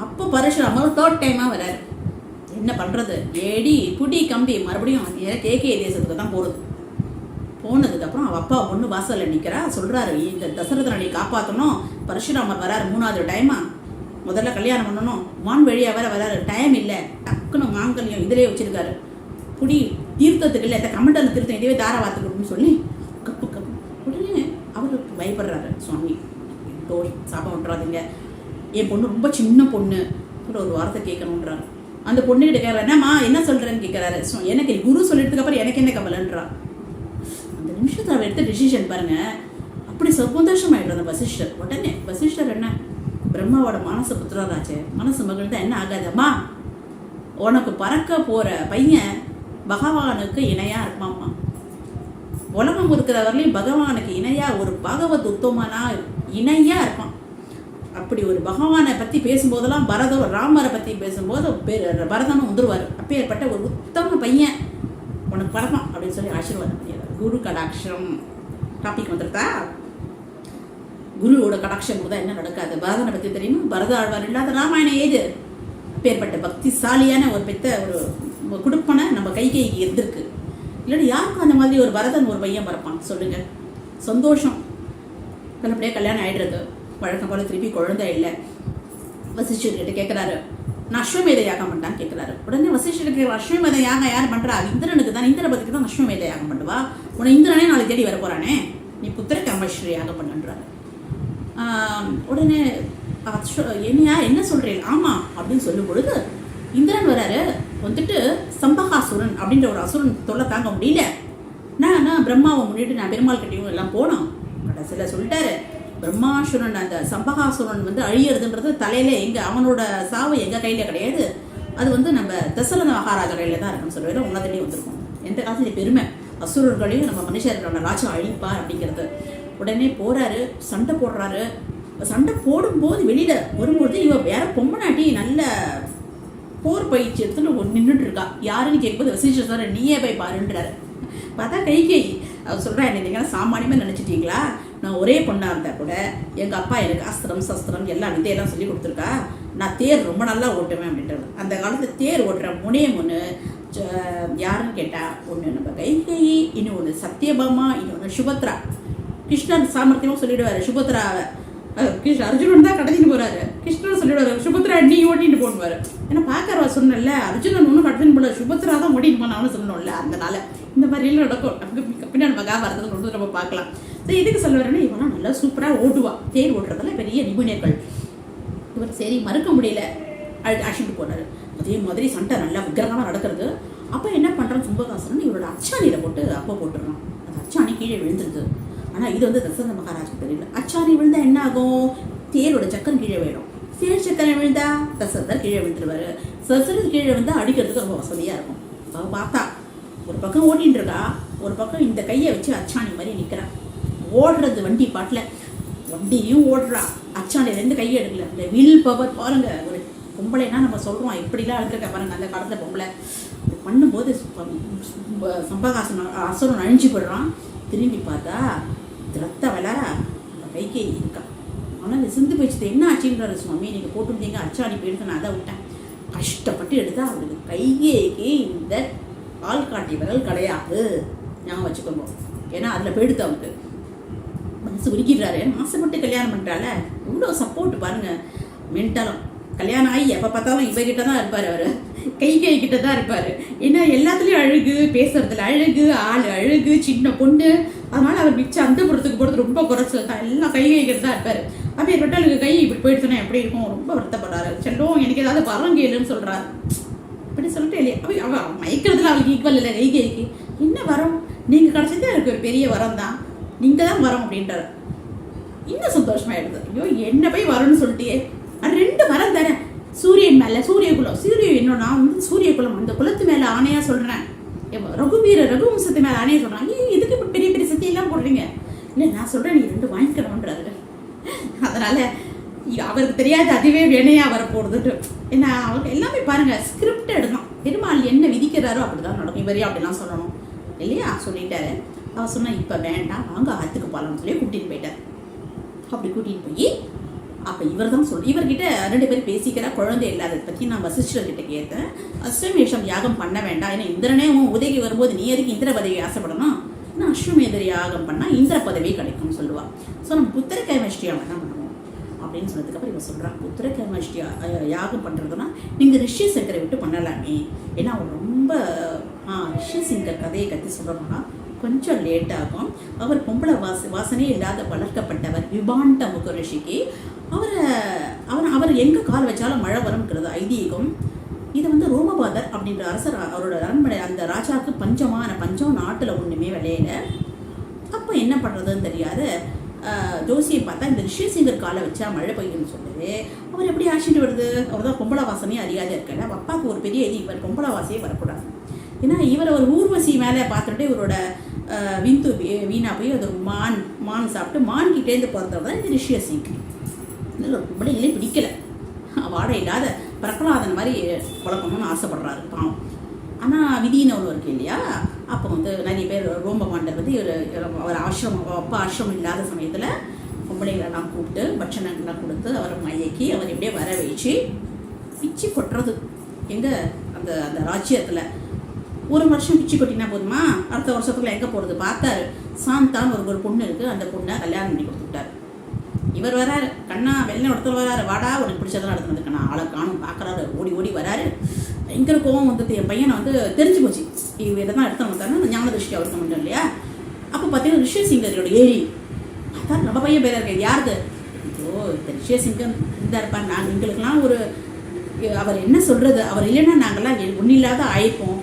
அப்போ பரசுராமர் 3rd டைமாக வர்றாரு. என்ன பண்ணுறது, ஏடி புடி கம்பி மறுபடியும் கேகே தேசத்துக்கு தான் போகிறது. போனதுக்கப்புறம் அவள் அப்பா பொண்ணு வாசலில் நிற்கிறா. சொல்கிறாரு, இந்த தசரதனை காப்பாற்றணும், பரசுராமர் வராரு 3வது டைமாக, முதல்ல கல்யாணம் பண்ணணும், வான் வழியாக வராரு, டைம் இல்லை, டக்குன்னு மாங்கல்யம் இதிலே வச்சுருக்காரு, புடி தீர்த்தத்துக்கு இல்லை, இந்த கமண்டல தீர்த்தம் இதுவே தாராவாத்துக்கணும்னு சொல்லி கப்பு உடனே அவருக்கு பயப்படுறாரு. சுவாமி சாபம் விட்டுறாதீங்க, என் பொண்ணு ரொம்ப சின்ன பொண்ணு, ஒரு வார்த்தை கேட்கணுன்றாரு. அந்த பொண்ணுகிட்ட கேட்குறாரு, என்னம்மா என்ன சொல்கிறேன்னு கேட்குறாரு. எனக்கு குரு சொல்லிட்டதுக்கு அப்புறம் எனக்கு என்ன கவலைன்றா. அந்த நிமிஷத்தை அவர் எடுத்த டிசிஷன் பாருங்க, அப்படி சந்தோஷமாயிடுறாரு அந்த வசிஷ்டர். உடனே வசிஷ்டர் என்ன, பிரம்மாவோட மனசு புத்திரராச்சே, மனசு மகள் தான், என்ன ஆகாதம்மா, உனக்கு பறக்க போகிற பையன் பகவானுக்கு இணையாக இருப்பாம்மா, உலகம் இருக்கிறவர்களையும் பகவானுக்கு இணையாக ஒரு பகவத் உத்தமனா இணையாக இருப்பான். அப்படி ஒரு பகவானை பற்றி பேசும்போதெல்லாம் ராமரை பற்றி பேசும்போது பரதனும் வந்துருவார். அப்பேற்பட்ட ஒரு உத்தம பையன் உனக்கு பறப்பான் அப்படின்னு சொல்லி ஆசீர்வாதம் பண்ணிடுறார். குரு கடாட்சம் டாபிக் வந்துருத்தா. குருவோட கடாட்சம் தான் என்ன நடக்காது. பரதனை பற்றி தெரியுமா, பரத ஆழ்வார் இல்லாத ராமாயணம் ஏது. அப்பேற்பட்ட பக்திசாலியான ஒரு பெத்த ஒரு குடுப்பனை நம்ம கைக்கு இருந்திருக்கு. இல்லைன்னா யாருக்கும் அந்த மாதிரி ஒரு பரதன் ஒரு பையன் பறப்பான் சொல்லுங்க. சந்தோஷம். நல்லபடியாக கல்யாணம் ஆகிடுறது. வழக்கம் போல திருப்பி குழந்தை இல்லை. வசிஷ்டர்கிட்ட கேட்குறாரு, நான் அஸ்வமேத யாகம் பண்ணிட்டான்னு கேட்குறாரு. உடனே வசிஷ்டருக்கு, அஸ்வமேத யாகம் யார் பண்ணுறா, இந்திரனுக்கு தான், இந்திரபதிக்கு தான் அஸ்வமேத யாகம் பண்ணுவா, உன்னை இந்திரனே நாளைக்கு தேடி வர போகிறானே, நீ புத்திர காமேஸ்வரி யாகம் பண்ணுன்றாரு. உடனே என்ன சொல்கிறேன், ஆமாம் அப்படின்னு சொல்லும் பொழுது இந்திரன் வராரு. வந்துட்டு சம்பகாசுரன் அப்படின்ற ஒரு அசுரன் தொல்லை தாங்க முடியல. நான் பிரம்மாவை முன்னிட்டு நான் பெருமாள் கிட்டையும் எல்லாம் போனோம். கடைசியில் சொல்லிட்டாரு, பிரம்மாசுரன் அந்த சம்பகாசுரன் வந்து அழியறதுன்றது தலையில எங்க, அவனோட சாவு எங்க கையில கிடையாது, அது வந்து நம்ம தசரத மகாராஜா கையில தான் இருக்குன்னு சொல்லுவாரு. உன்னதே வந்திருக்கும். எந்த காலத்துல பெருமை, அசுரர்களையும் நம்ம மனுஷர்களோட ராஜா அழிப்பார் அப்படிங்கிறது. உடனே போறாரு, சண்டை போடுறாரு. சண்டை போடும்போது வெளியில வரும்போது இவ வேற பொம்மநாட்டி நல்ல போர் பயிற்சி எடுத்துன்னு நின்றுட்டு இருக்கா. யாருன்னு கேட்கும்போது வசிஷ்டர் சார் நீயே போய் பாருன்றாரு. பார்த்தா கைகை அவர் சொல்கிறா, என்ன நீங்கள் சாமானியமாக நினச்சிட்டீங்களா, நான் ஒரே பொண்ணாக இருந்தால் கூட எங்கள் அப்பா எனக்கு அஸ்திரம் சஸ்திரம் எல்லாம் விதையெல்லாம் சொல்லி கொடுத்துருக்கா, நான் தேர் ரொம்ப நல்லா ஓட்டுவேன் அப்படின்றது. அந்த காலத்தில் தேர் ஓட்டுற முன்னு யாருன்னு கேட்டால், ஒன்று நம்ம கைகை, இன்னொன்று சத்யபாமா, இன்னொன்று சுபத்ரா. கிருஷ்ணன் சாமர்த்தியமாக சொல்லிவிடுவார் சுபத்ராவை. அர்ஜுனன் தான் கடத்தின்னு போறாரு. கிருஷ்ணன் சொல்லிடுவாரு, சுபத்ரா நீ ஓட்டிட்டு போடுவாரு. ஏன்னா பார்க்கறவா சொன்னல, அர்ஜுனன் ஒன்றும் கடத்தின்னு போல, சுபத்ரா தான் ஓட்டிட்டு போனான்னு சொல்லணும்ல. அதனால இந்த மாதிரி எல்லாம் நடக்கும். பின்னாடி மகாபாரதத்தை நம்ம பார்க்கலாம். எதுக்கு சொல்ல வரேன்னா, இவெல்லாம் நல்லா சூப்பராக ஓடுவா, தேர் ஓடுறதுல பெரிய நிபுணர்கள். இவர் சரி மறுக்க முடியல, அழைச்சிட்டு போனாரு. அதே மாதிரி சண்டை நல்லா விக்கிரகமாக நடக்கிறது. அப்போ என்ன பண்ணுறான் சும்பகாசனன், இவரோட அச்சாணியில் போட்டு அப்போ போட்டுடுறான். அந்த அச்சாணி கீழே விழுந்துருது. ஆனால் இது வந்து தசரத மகாராஜுக்கு தெரியல. அச்சாணி விழுந்தா என்ன ஆகும், தேரோட சக்கரம் கீழே விழும். தேர் சக்கரம் விழுந்தா தசரதர் கீழே விழுந்துருவாரு. தசரதர் கீழே விழுந்தா அடிக்கிறதுக்கு ரொம்ப வசதியாக இருக்கும். அவள் பார்த்தா ஒரு பக்கம் ஓட்டின்னு இருக்கா, ஒரு பக்கம் இந்த கையை வச்சு அச்சாணி மாதிரி நிற்கிறான். ஓடுறது வண்டி பாட்டில், வண்டியும் ஓடுறா, அச்சாணிலேருந்து கையை எடுக்கல. இந்த வில் பவர் பாருங்க. ஒரு பொம்பளைன்னா நம்ம சொல்கிறோம் இப்படிலாம் எடுத்துருக்க பாருங்க, அந்த காலத்தில் பொம்பளை பண்ணும்போது சம்பகாசன் அசுரன் அழிஞ்சு போடுறான். திரும்பி பார்த்தா ரத்த வளர கைகே இருக்கா. ஆனால் இந்த சிந்து பேச்சு என்ன ஆச்சுன்றாரு, சுவாமி நீங்கள் போட்டுருந்தீங்க அச்சாணி போயிடுத்து, நான் அதை விட்டேன். கஷ்டப்பட்டு எடுத்தா அவருக்கு கைகேக்கு இந்த ஆள் காட்டி விரல் கிடையாது, ஞாபகம் வச்சுக்கோங்க. ஏன்னா அதில் போயிடுத்து அவனுக்கு மனசு உருக்கிடுறாரு. ஆசைப்பட்டு கல்யாணம் பண்ணுறால, இவ்வளோ சப்போர்ட் பாருங்க. மென்டலும் கல்யாணம் ஆகி எப்போ பார்த்தாலும் இவகிட்ட தான் இருப்பார், அவர் கை கிட்ட தான் இருப்பார். ஏன்னா எல்லாத்துலேயும் அழகு, பேசுறதுல அழகு, ஆள் அழகு, சின்ன பொண்ணு. அதனால அவர் மிச்சம் அந்த புறத்துக்கு போகிறது ரொம்ப குறைச்சல் தான், எல்லாம் கை கிட்ட தான் இருப்பார். அப்படி ரொட்டலுக்கு கை இப்படி போயிடுச்சுன்னா எப்படி இருக்கும், ரொம்ப வருத்தப்படுறாரு. செல்லும் எனக்கு ஏதாவது வரம் கேளுன்னு சொல்கிறாரு. அப்படி சொல்லிட்டு இல்லையா, அப்படி அவள் மயக்கிறதுல அவளுக்கு ஈக்குவல் இல்லை. கைகேக்கு என்ன வரம், நீங்கள் கிடச்சதே எனக்கு ஒரு பெரிய வரம் தான், நீங்கள் தான் வரம் அப்படின்றாரு. இன்னும் சந்தோஷமாயிடுது. ஐயோ என்ன போய் வரணும்னு சொல்லிட்டே, அது 2 வரம் தானே, சூரியன் மேலே சூரிய குலம், சூரியன் என்னோட நான் வந்து சூரிய குலம், அந்த குலத்து மேலே ஆணையாக சொல்கிறேன், ரகுவம்சத்து மேலே ஆணையாக சொல்கிறேன். இதுக்கு இப்போ பெரிய பெரிய சத்தியெல்லாம் போடுறீங்க. இல்லை நான் சொல்கிறேன், நீ 2 வாங்கிக்கணுன்றாரு. அதனால் அவருக்கு தெரியாது அதுவே வினையாக வரப்போடுதுட்டு. ஏன்னா அவருக்கு எல்லாமே பாருங்கள் ஸ்கிரிப்டட் தான். பெருமாள் என்ன விதிக்கிறாரோ அப்படி தான் நடக்கும். இவரே அப்படிலாம் சொல்லணும் இல்லையா, சொல்லிட்டாரு. அவர் சொன்னால் இப்போ வேண்டாம் வாங்க ஆற்றுக்கு போகலாம்னு சொல்லி கூட்டிகிட்டு போயிட்டார். அப்படி கூட்டிகிட்டு போய் அப்போ இவர் தான் இவர்கிட்ட 2 பேரும் பேசிக்கிறா. குழந்தை இல்லாததை பற்றி நான் வசிஷ்டர்கிட்ட கேட்டேன். அஸ்வமேஷம் யாகம் பண்ண வேண்டாம், ஏன்னா இந்திரனே உதவி வரும்போது நீ எதுக்கு இந்திர பதவி ஆசைப்படணும், நான் அஸ்வமேதர் யாகம் பண்ணால் இந்திர பதவி கிடைக்கும்னு சொல்லுவாள். ஸோ நம்ம புத்திர கைமஷ்டியாவை தான் பண்ணுவோம் அப்படின்னு சொன்னதுக்கப்புறம் இவன் சொல்கிறான், புத்திர கைமஷ்டியா யாகம் பண்ணுறதுன்னா நீங்கள் ரிஷிசங்கரை விட்டு பண்ணலாமே. ஏன்னா அவர் ரொம்ப ரிஷிசங்கர் கதையை கற்றி சொல்கிறோம்னா கொஞ்சம் லேட் ஆகும். அவர் பொம்பளை வாசனையே இல்லாத வளர்க்கப்பட்டவர் விபாண்ட முக ரிஷிக்கு. அவர் எங்கே கால் வச்சாலும் மழை வரும்ங்கிறது ஐதீகம். இதை வந்து ரோமபாதர் அப்படின்ற அரசர் அவரோட அரண்மனை, அந்த ராஜாவுக்கு பஞ்சம் நாட்டில் ஒன்றுமே விளையல. அப்போ என்ன பண்ணுறதுன்னு தெரியாத ஜோசியை பார்த்தா இந்த ரிஷிசிங்கர் காலை வச்சா மழை பெய்யும்னு சொல்லுது. அவர் எப்படி ஆசிட்டு வருது, அவர் தான் பொம்பளை வாசனையே அறியாத இருக்காரு. அப்பாவுக்கு ஒரு பெரிய இது, இவர் பொம்பளை வாசையே வரக்கூடாது. ஏன்னா இவர் ஒரு ஊர்வசி மேலே பார்த்துட்டு இவரோட விந்து வீணா போய் அது ஒரு மான் சாப்பிட்டு மான்கிட்டேருந்து பிறந்தவர் தான் இந்த ரிஷிசிங். இதில் ஒரு பொம்பளைங்களே பிடிக்கலை, வாடகை இல்லாத பிரகலாதன் மாதிரி குழப்பணும்னு ஆசைப்படுறாரு பாவம். ஆனால் விதின்னு ஒன்று இருக்கு இல்லையா. அப்போ வந்து நிறைய பேர் ரோமபாண்டர் வந்து அவர் அப்பா ஆசிரமம் இல்லாத சமயத்தில் பொம்பளைங்களெல்லாம் கூப்பிட்டு பட்சணங்கள்லாம் கொடுத்து அவரை மயக்கி அவர் எப்படியே வர வச்சு பிச்சு கொட்டுறது. எங்கே அந்த அந்த ராஜ்யத்தில் ஒரு வருஷம் பிச்சு கொட்டினா போதுமா, அடுத்த வருஷத்துக்குள்ள எங்கே போகிறது பார்த்தாரு. சாந்தான்னு ஒரு பொண்ணு இருக்குது, அந்த பொண்ணை கல்யாணம் பண்ணி கொடுத்துட்டாரு. இவர் வராரு, கண்ணா வெள்ளை இடத்துல வராரு, வாடா உனக்கு பிடிச்சதெல்லாம் எடுத்து வந்துக்கண்ணா. ஆளை காணும் பார்க்குறாரு, ஓடி வராரு. பயங்கர கோவம் வந்து என் பையனை வந்து தெரிஞ்சு போச்சு, இதை தான் எடுத்து வந்தாருன்னு ஞான திருஷ்டி அவருக்கு மட்டும் இல்லையா. அப்போ பார்த்தீங்கன்னா ரிஷிசிங்கரோட ஏரி அதான் நம்ம பையன் பேராக இருக்காது யாருது. ஓ இந்த ரிஷிசிங்கர் இருந்தா இருப்பார். நாங்கள் எங்களுக்கெல்லாம் ஒரு அவர் என்ன சொல்கிறது, அவர் இல்லைன்னா நாங்கள்லாம் ஒன்றும் இல்லாத ஆயிருப்போம்.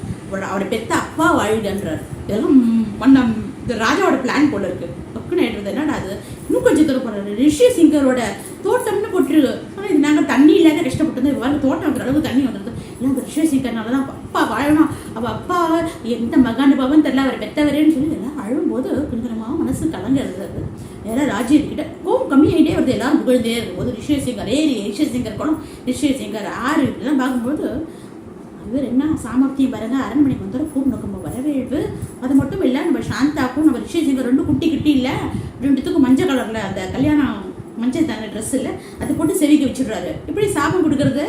அவரை பெற்ற அப்பா வாழ்கன்றார். இதெல்லாம் பண்ண இந்த ராஜாவோட பிளான் போல இருக்கு. பக்குன்னு ஆயிடுறது என்னடா அது, இன்னும் கொஞ்சம் தூரம் போடுறாரு. ரிஷிசிங்கரோட தோட்டம்னு போட்டுருக்கு. ஆனால் இது நாங்கள் தண்ணி இல்லாத கஷ்டப்பட்டு இவ்வாறு தோட்டம் வைக்கிற அளவுக்கு தண்ணி வந்துடுது. இல்லை அந்த ரிஷிசிங்கர்னால தான் அப்பா வாழணும், அவள் அப்பா எந்த மகானுபாவம் தெரியல அவர் பெற்றவரேன்னு சொல்லி எல்லாம் அழும்போது கொஞ்சமாக மனசு கலங்க எழுதுறது. எல்லாம் ராஜ்யத்துக்கிட்ட கோவம் கம்மியாகிட்டே வருது. எல்லாரும் புகழ்ந்தே இருக்கும்போது ரிஷிசிங்கர் ஏரி, ரிஷிசிங்கர் குளம், ரிஷிசிங்கர் ஆறு இப்படிலாம் பார்க்கும்போது இவர் என்ன சாமர்த்தியம் பாருங்க. அரண்மனைக்கு வந்தாலும் கூப்பிட்டு வரவேற்பு. அது மட்டும் இல்லை, நம்ம சாந்தாக்கும் நம்ம ரிஷிசிங்கர் 2 குட்டி இல்லை, 2த்துக்கும் மஞ்சள் கலரில் அந்த கல்யாணம் மஞ்சள் தானே ட்ரெஸ் இல்லை, அது போட்டு செவிக்க வச்சுடுறாரு. இப்படி சாபம் கொடுக்கறது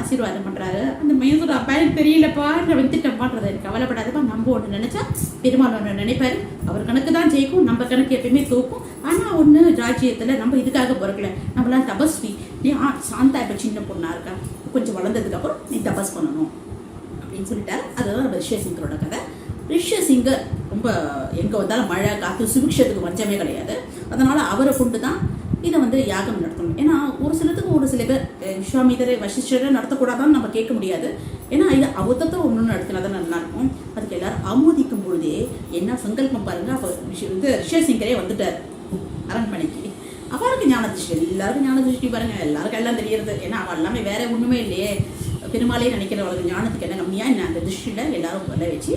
ஆசீர்வாதம் பண்ணுறாரு. அந்த மையத்தோட அப்பா தெரியலப்பா நான் வந்துட்டப்பான்றது எனக்கு கவலைப்படாதப்பா. நம்ம ஒன்று நினச்சா பெருமாள் ஒன்று நினைப்பார். அவர் கணக்கு தான் ஜெயிக்கும், நம்ம கணக்கு எப்பயுமே தோக்கும். ஆனால் ஒன்று ராஜ்யத்தில் நம்ம இதுக்காக பிறக்கல, நம்மளாம் தபஸ்வி. நீ சாந்தா இப்போ சின்ன பொண்ணாக இருக்கா, கொஞ்சம் வளர்ந்ததுக்கப்புறம் நீ தபஸ் பண்ணணும் அப்படின்னு சொல்லிட்டாரு. அதுதான் நம்ம ரிஷிசிங்கரோட கதை. ரிஷ்யசிங்கர் ரொம்ப எங்கே வந்தாலும் மழை காற்று சுபிக்ஷத்துக்கு பஞ்சமே கிடையாது. அதனால் அவரை கொண்டு தான் இதை வந்து யாகம் நடத்தணும். ஏன்னா ஒரு சில பேர் விஸ்வாமித்திரரை வசிஷ்டரை நடத்தக்கூடாதான்னு நம்ம கேட்க முடியாது. ஏன்னா இது அவத்தத்தை ஒன்று நடத்தினா தான் நல்லா இருக்கும். அதுக்கு எல்லாரும் ஆமோதிக்கும் பொழுதே என்ன சங்கல்பம் பாருங்க. அப்போ இது ரிஷிசிங்கரே வந்துட்டார் அரண்மனைக்கு. அவருக்கு ஞான திருஷ்டி, எல்லாருக்கும் ஞான திருஷ்டி பாருங்க, எல்லாருக்கும் எல்லாம் தெரியுது. ஏன்னா அவள் எல்லாமே வேற ஒன்றுமே இல்லையே, பெருமாளே நினைக்கிறவளுக்கு ஞானத்துக்கு என்ன கம்மியா என்ன அந்த திருஷ்டியில் எல்லாரும் வர வச்சு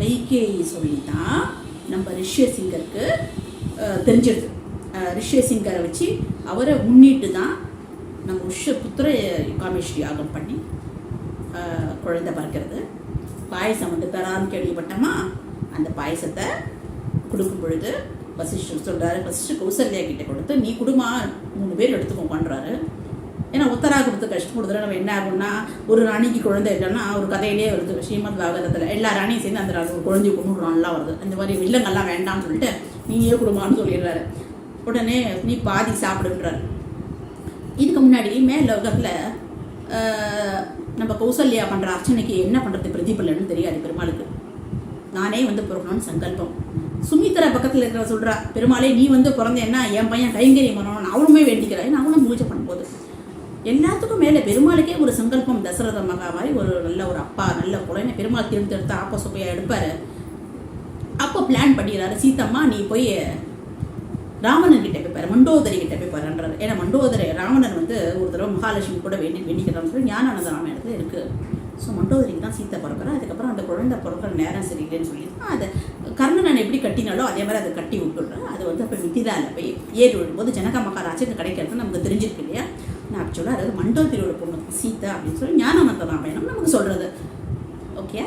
கைகேயி சொல்லி தான் நம்ம ரிஷிசிங்கருக்கு தெரிஞ்சிடுது. ரிஷிசிங்கரை வச்சு அவரை முன்னிட்டு தான் நம்ம புத்திர காமேஸ்வரி யாகம் பண்ணி குழந்தை பார்க்கறது. பாயசம் வந்து தரான்னு கேள்விப்பட்டோமா, அந்த பாயசத்தை கொடுக்கும் பொழுது வசிஷ்டர் சொல்கிறாரு, ஃபஸ்ட்டு கௌசல்யா கிட்டே கொடுத்து நீ குடுமா 3 பேர் எடுத்துக்கோ பண்ணுறாரு. ஏன்னா உத்தரா கொடுத்து கஷ்டம் கொடுத்துட்டு நம்ம என்ன ஆகும்னா, ஒரு ராணிக்கு குழந்தை இல்லைன்னா ஒரு கதையிலே வருது ஸ்ரீமத் பாகவதத்தில், எல்லா ராணியும் சேர்ந்து அந்த ஒரு குழந்தைய கொண்டுடுறான்லாம் வருது. அந்த மாதிரி வில்லங்கள்லாம் வேண்டாம்னு சொல்லிட்டு நீயே குடும்பம்னு சொல்லிடுறாரு. உடனே நீ பாதி சாப்பிடுன்றார். இதுக்கு முன்னாடி மேலோகத்தில் நம்ம கௌசல்யா பண்ணுற அர்ச்சனைக்கு என்ன பண்ணுறது பிரதிபலன்னு தெரியாது பெருமாளுக்கு. நானே வந்து பிறக்கணும்னு சங்கல்பம். சுமித்ரா பக்கத்தில் இருக்கிற சொல்கிறா, பெருமாளே நீ வந்து பிறந்தேன்னா என் பையன் கைங்கரியம் பண்ணணும்னு அவளுமே வேண்டிக்கிறான். அவளும் பூஜை பண்ணும்போது எல்லாத்துக்கும் மேலே பெருமாளுக்கே ஒரு சங்கல்பம். தசரத மகா மாதிரி ஒரு நல்ல ஒரு அப்பா, நல்ல குழந்தை பெருமாள் தேர்ந்தெடுத்து ஆப்ப சுப்பையாக எடுப்பார். அப்போ பிளான் பண்ணிடுறாரு, சீத்தம்மா நீ போய் ராவணன் கிட்ட போய் பாரு, மண்டோதரி கிட்ட போய் பாருன்றாரு. ஏன்னா மண்டோதரி ராவணன் வந்து ஒரு தடவை மகாலட்சுமி கூட வேண்டிக்கிறான்னு சொல்லி ஞானானந்த ராமாயணத்தில் இருக்குது. ஸோ மண்டோதரிக்கு தான் சீத்தை பிறக்கிறா. அதுக்கப்புறம் அந்த குழந்தை பிறக்கிற நேரம் சரியில்லைன்னு சொல்லி அதை கர்ணன் எப்படி கட்டினாலோ அதே மாதிரி அதை கட்டி விட்டுடுறேன். அது வந்து அப்போ மிதிலாவில் போய் ஏறி விடும்போது ஜனக மகாராஜனுக்கு கிடைக்கிறது நமக்கு தெரிஞ்சிருக்கு இல்லையா. நான் ஆக்சுவலாக அதாவது மண்டோதரியோட பொண்ணு சீத்தை அப்படின்னு சொல்லி ஞானானந்த ராமாயணம் நமக்கு சொல்கிறது. ஓகே,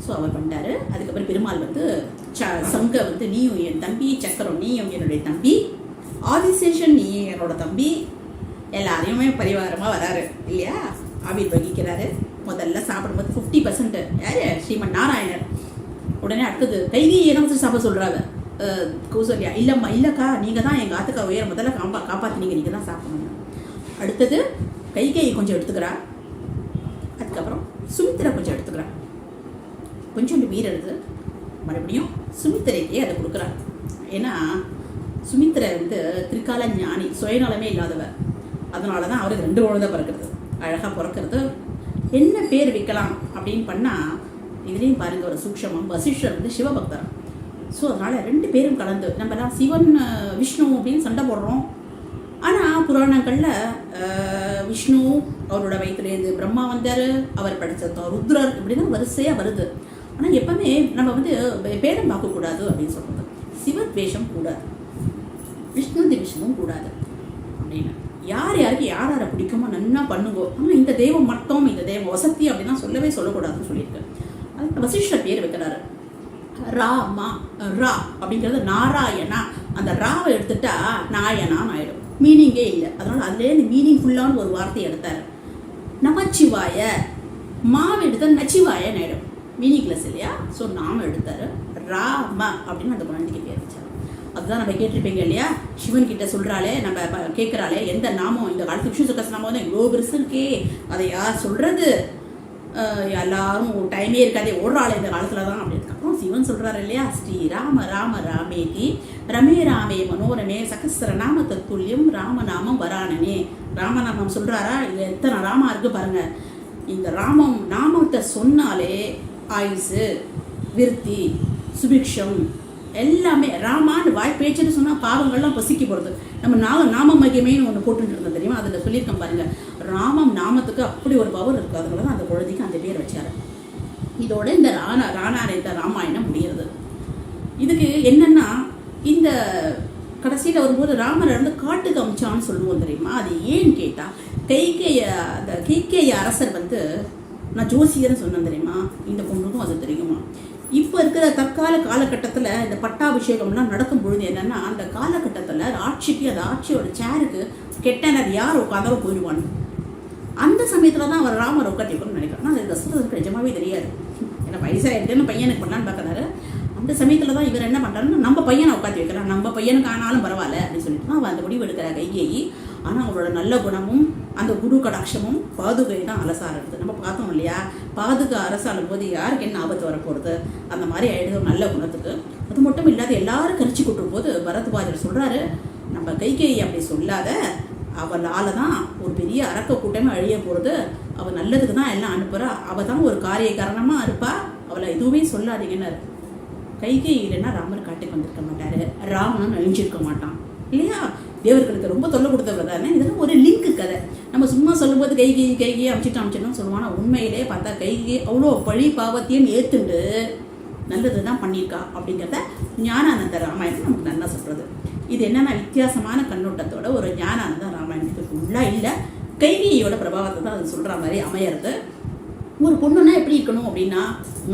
ஸோ அவர் பண்ணிட்டாரு. அதுக்கப்புறம் பெருமாள் வந்து சங்க வந்து நீயும் என் தம்பி, சக்கரம் நீயும் என்னுடைய தம்பி, ஆதிசேஷன் நீ என்னோட தம்பி, எல்லாரையுமே பரிவாரமாக வராரு இல்லையா. ஆவிர் வகிக்கிறாரு. முதல்ல சாப்பிடும்போது 50% யார் ஸ்ரீமன் நாராயணர். உடனே அடுத்தது கைகையை என்ன வச்சு சாப்பிட சொல்கிறாங்க கௌசல்யா. இல்லைம்மா இல்லைக்கா, நீங்கள் தான் எங்கள் ஆத்துக்கா உயர முதல்ல காப்பாற்றினீங்க, நீங்கள் தான் சாப்பிடணும். அடுத்தது கைகையை கொஞ்சம் எடுத்துக்கிறா. அதுக்கப்புறம் சுமித்திரை கொஞ்சம் எடுத்துக்கிறா. கொஞ்சோண்டு மீற எடுத்து மறுபடியும் சுமித்திரைக்கே அதை கொடுக்குறாங்க. ஏன்னா சுமித்திரை வந்து திரிகால ஞானி, சுயநலமே இல்லாதவர். அதனால தான் அவருக்கு 2 குழந்தை பிறக்கிறது, அழகாக பிறக்கிறது. என்ன பேர் வைக்கலாம் அப்படின்னு பண்ணால் இதுலேயும் பாருங்கள் ஒரு சூக்ஷமம். வசிஷ்டர் வந்து சிவபக்தர். ஸோ அதனால் 2 பேரும் கலந்து நம்மலாம் சிவன் விஷ்ணு அப்படின்னு சண்டை போடுறோம். ஆனால் புராணங்களில் விஷ்ணு அவரோட வயிற்றுலேருந்து பிரம்மா வந்தார், அவர் படித்த ருத்ரர், இப்படி தான் வரிசையாக வருது. ஆனால் எப்பவுமே நம்ம வந்து பேரம் பார்க்கக்கூடாது அப்படின்னு சொல்கிறது. சிவத்வேஷம் கூடாது, விஷ்ணு திவிஷ்ணுவும் கூடாது அப்படின்னு. யார் யாருக்கு யார் யாரை பிடிக்குமோ நன்னா பண்ணுங்கோ. ஆனால் இந்த தெய்வம் மட்டும், இந்த தெய்வம் வசதி அப்படின்னா சொல்லக்கூடாதுன்னு சொல்லியிருக்கேன். அதுக்கு வசிஷ்டர் பேர் வைக்கிறாரு. ராமா ரா அப்படிங்கிறது நாராயணா. அந்த ராவை எடுத்துட்டா நாயனான்னு ஆயிடும், மீனிங்கே இல்லை. அதனால் அதுலேருந்து மீனிங்ஃபுல்லான ஒரு வார்த்தையை எடுத்தார். நமச்சிவாய மாவை எடுத்தால் நச்சிவாயன்னு ஆயிடும், மீனிங்லெஸ் இல்லையா. ஸோ நாம எடுத்தார் ராம அப்படின்னு அந்த குழந்தைக்கு பேர் வச்சார். அதுதான் நம்ம கேட்டிருப்பீங்க இல்லையா, சிவன் கிட்ட சொல்கிறாளே, நம்ம கேட்குறாளே எந்த நாமம் இந்த காலத்து விஷ்ணு சக்கர நாமம் தான் இவ்வளோ பெருசு இருக்கே, அதை யார் சொல்கிறது, எல்லாரும் டைமே இருக்காதே ஓடுறாள் இந்த காலத்தில் தான் அப்படின்னு. அப்புறம் சிவன் சொல்கிறாரு இல்லையா, ஸ்ரீ ராம ராம ராமேதி ரமே ராமே மனோரமே சகஸ்ர நாம தத்துல்யம் ராமநாமம் வரானனே. ராமநாமம் சொல்கிறாரா, இல்லை எத்தனை ராமா இருக்குது பாருங்கள். இந்த ராமம் நாமத்தை சொன்னாலே ஆயுசு, விருத்தி, சுபிக்ஷம் எல்லாமே. ராமான்னு வாய் பேச்சுன்னு சொன்னால் பாவங்கள்லாம் பசிக்க போகிறது. நம்ம நாம மகிமைன்னு ஒன்று போட்டுட்டு இருந்தோம் தெரியுமா, அதில் சொல்லியிருக்கோம் பாருங்கள். ராமம் நாமத்துக்கு அப்படி ஒரு பவர் இருக்குது. அதனால தான் அந்த குழந்தைக்கு அந்த பேர் வச்சார். இதோட இந்த ராணாரேத்த ராமாயணம் முடிகிறது. இதுக்கு என்னென்னா, இந்த கடைசியில் வரும்போது ராமரை வந்து காட்டுக்கு அமிச்சான்னு சொல்லுவோம் தெரியுமா. அது ஏன்னு கேட்டால் அந்த கைகேய அரசர் வந்து நான் ஜோசியர்னு சொன்னேன் தெரியுமா, இந்த பொண்ணுக்கும் அது தெரியுமா. இப்போ இருக்கிற தற்கால காலகட்டத்தில் இந்த பட்டாபிஷேகம்லாம் நடக்கும் பொழுது என்னென்னா, அந்த காலகட்டத்தில் ஆட்சிக்கு அந்த ஆட்சியோட சேருக்கு கெட்டனர் யார் உட்காந்தாலும் போயிடுவான்னு. அந்த சமயத்தில் தான் அவர் ராமர் உட்காட்டி வைக்கணும்னு நினைக்கிறேன். ஆனால் அது தசரதற்கு நிஜமாவே தெரியாது. ஏன்னா வயசாகிட்டுன்னு பையனுக்கு பண்ணலான்னு பார்க்குறாரு. அந்த சமயத்தில் தான் இவர் என்ன பண்ணுறாருன்னா, நம்ம பையனை உட்காந்து வைக்கிறார், நம்ம பையனுக்கு ஆனாலும் பரவாயில்ல அப்படின்னு சொல்லிட்டு அவன் அந்த முடிவு எடுக்கிற கைகேயி. ஆனால் அவரோட நல்ல குணமும் அந்த குரு கடாட்சமும் பாதுகை தான் அலசாரது. நம்ம பார்த்தோம் இல்லையா. இல்லையா, பாதுகா அரசாளும் போது யாருக்கு என்ன ஆபத்து வரப்போகிறது, அந்த மாதிரி ஆயிடுது நல்ல குணத்துக்கு. அது மட்டும் இல்லாத எல்லாரும் கரிச்சு கொட்டும் போது பரத்வாஜர் சொல்கிறாரு, நம்ம கைகேயி அப்படி சொல்லாத, அவளால் தான் ஒரு பெரிய அரக்க கூட்டமே அழிய போகிறது, அவள் நல்லதுக்கு தான் எல்லாம் அனுப்புகிறா, அவள் தான் ஒரு காரிய காரணமாக இருப்பா, அவளை எதுவுமே சொல்லாதீங்கன்னு. கைகேயி இல்லைன்னா ராமர் காட்டுக்கு வந்திருக்க மாட்டார், ராமனும் அழிஞ்சிருக்க மாட்டான் இல்லையா. தேவர்களுக்கு ரொம்ப தொல்லை கொடுத்தவர் தானே. இதெல்லாம் ஒரு லிங்க் கதை. நம்ம சும்மா சொல்லும்போது கைகேயி அமைச்சிட்டோம்னு சொல்லுவானா, உண்மையிலே பார்த்தா கைகேயி அவ்வளோ பழி பாவத்தையும் ஏற்றுண்டு நல்லது தான் பண்ணியிருக்கா அப்படிங்கிறத ஞானானந்த ராமாயணம் நமக்கு நல்லா சொல்கிறது. இது என்னென்னா வித்தியாசமான கண்ணோட்டத்தோட ஒரு ஞானானந்த ராமாயணத்துக்கு ஃபுல்லாக இல்லை, கைகேயியோட பிரபாவத்தை தான் அது சொல்கிற மாதிரி அமையிறது. ஒரு பொண்ணுன்னா எப்படி இருக்கணும் அப்படின்னா,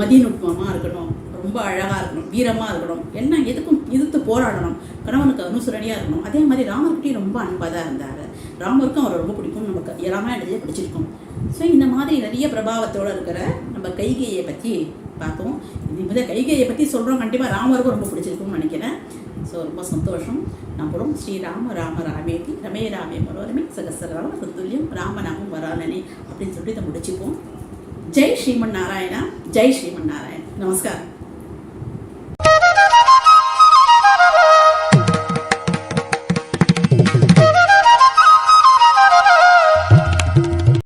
மதிநுட்பமாக இருக்கணும், ரொம்ப அழகாக இருக்கணும், வீரமாக இருக்கணும், என்ன எதுக்கும் எதிர்த்து போராடணும், கணவனுக்கு அனுசரணையாக இருக்கணும். அதே மாதிரி ராமர்கிட்டையும் ரொம்ப அன்பாக தான் இருந்தார். ராமருக்கும் அவரை ரொம்ப பிடிக்கும், நமக்கு ராமாயணத்தையே பிடிச்சிருக்கும். ஸோ இந்த மாதிரி நிறைய பிரபாவத்தோடு இருக்கிற நம்ம கைகேயை பற்றி பார்த்தோம். இது கைகேயை பற்றி சொல்கிறோம், கண்டிப்பாக ராமருக்கும் ரொம்ப பிடிச்சிருக்கும்னு நினைக்கிறேன். ஸோ ரொம்ப சந்தோஷம். நம்மளும் ஸ்ரீராம ராம ராமேதி ரமே ராமே மனோரமே சகசராம சத்துல்யம் ராமநாமம் வரானனே அப்படின்னு சொல்லி இதை முடிச்சுப்போம். ஜெய் ஸ்ரீமன் நாராயணா, ஜெய் ஸ்ரீமன் நாராயண். நமஸ்காரம்.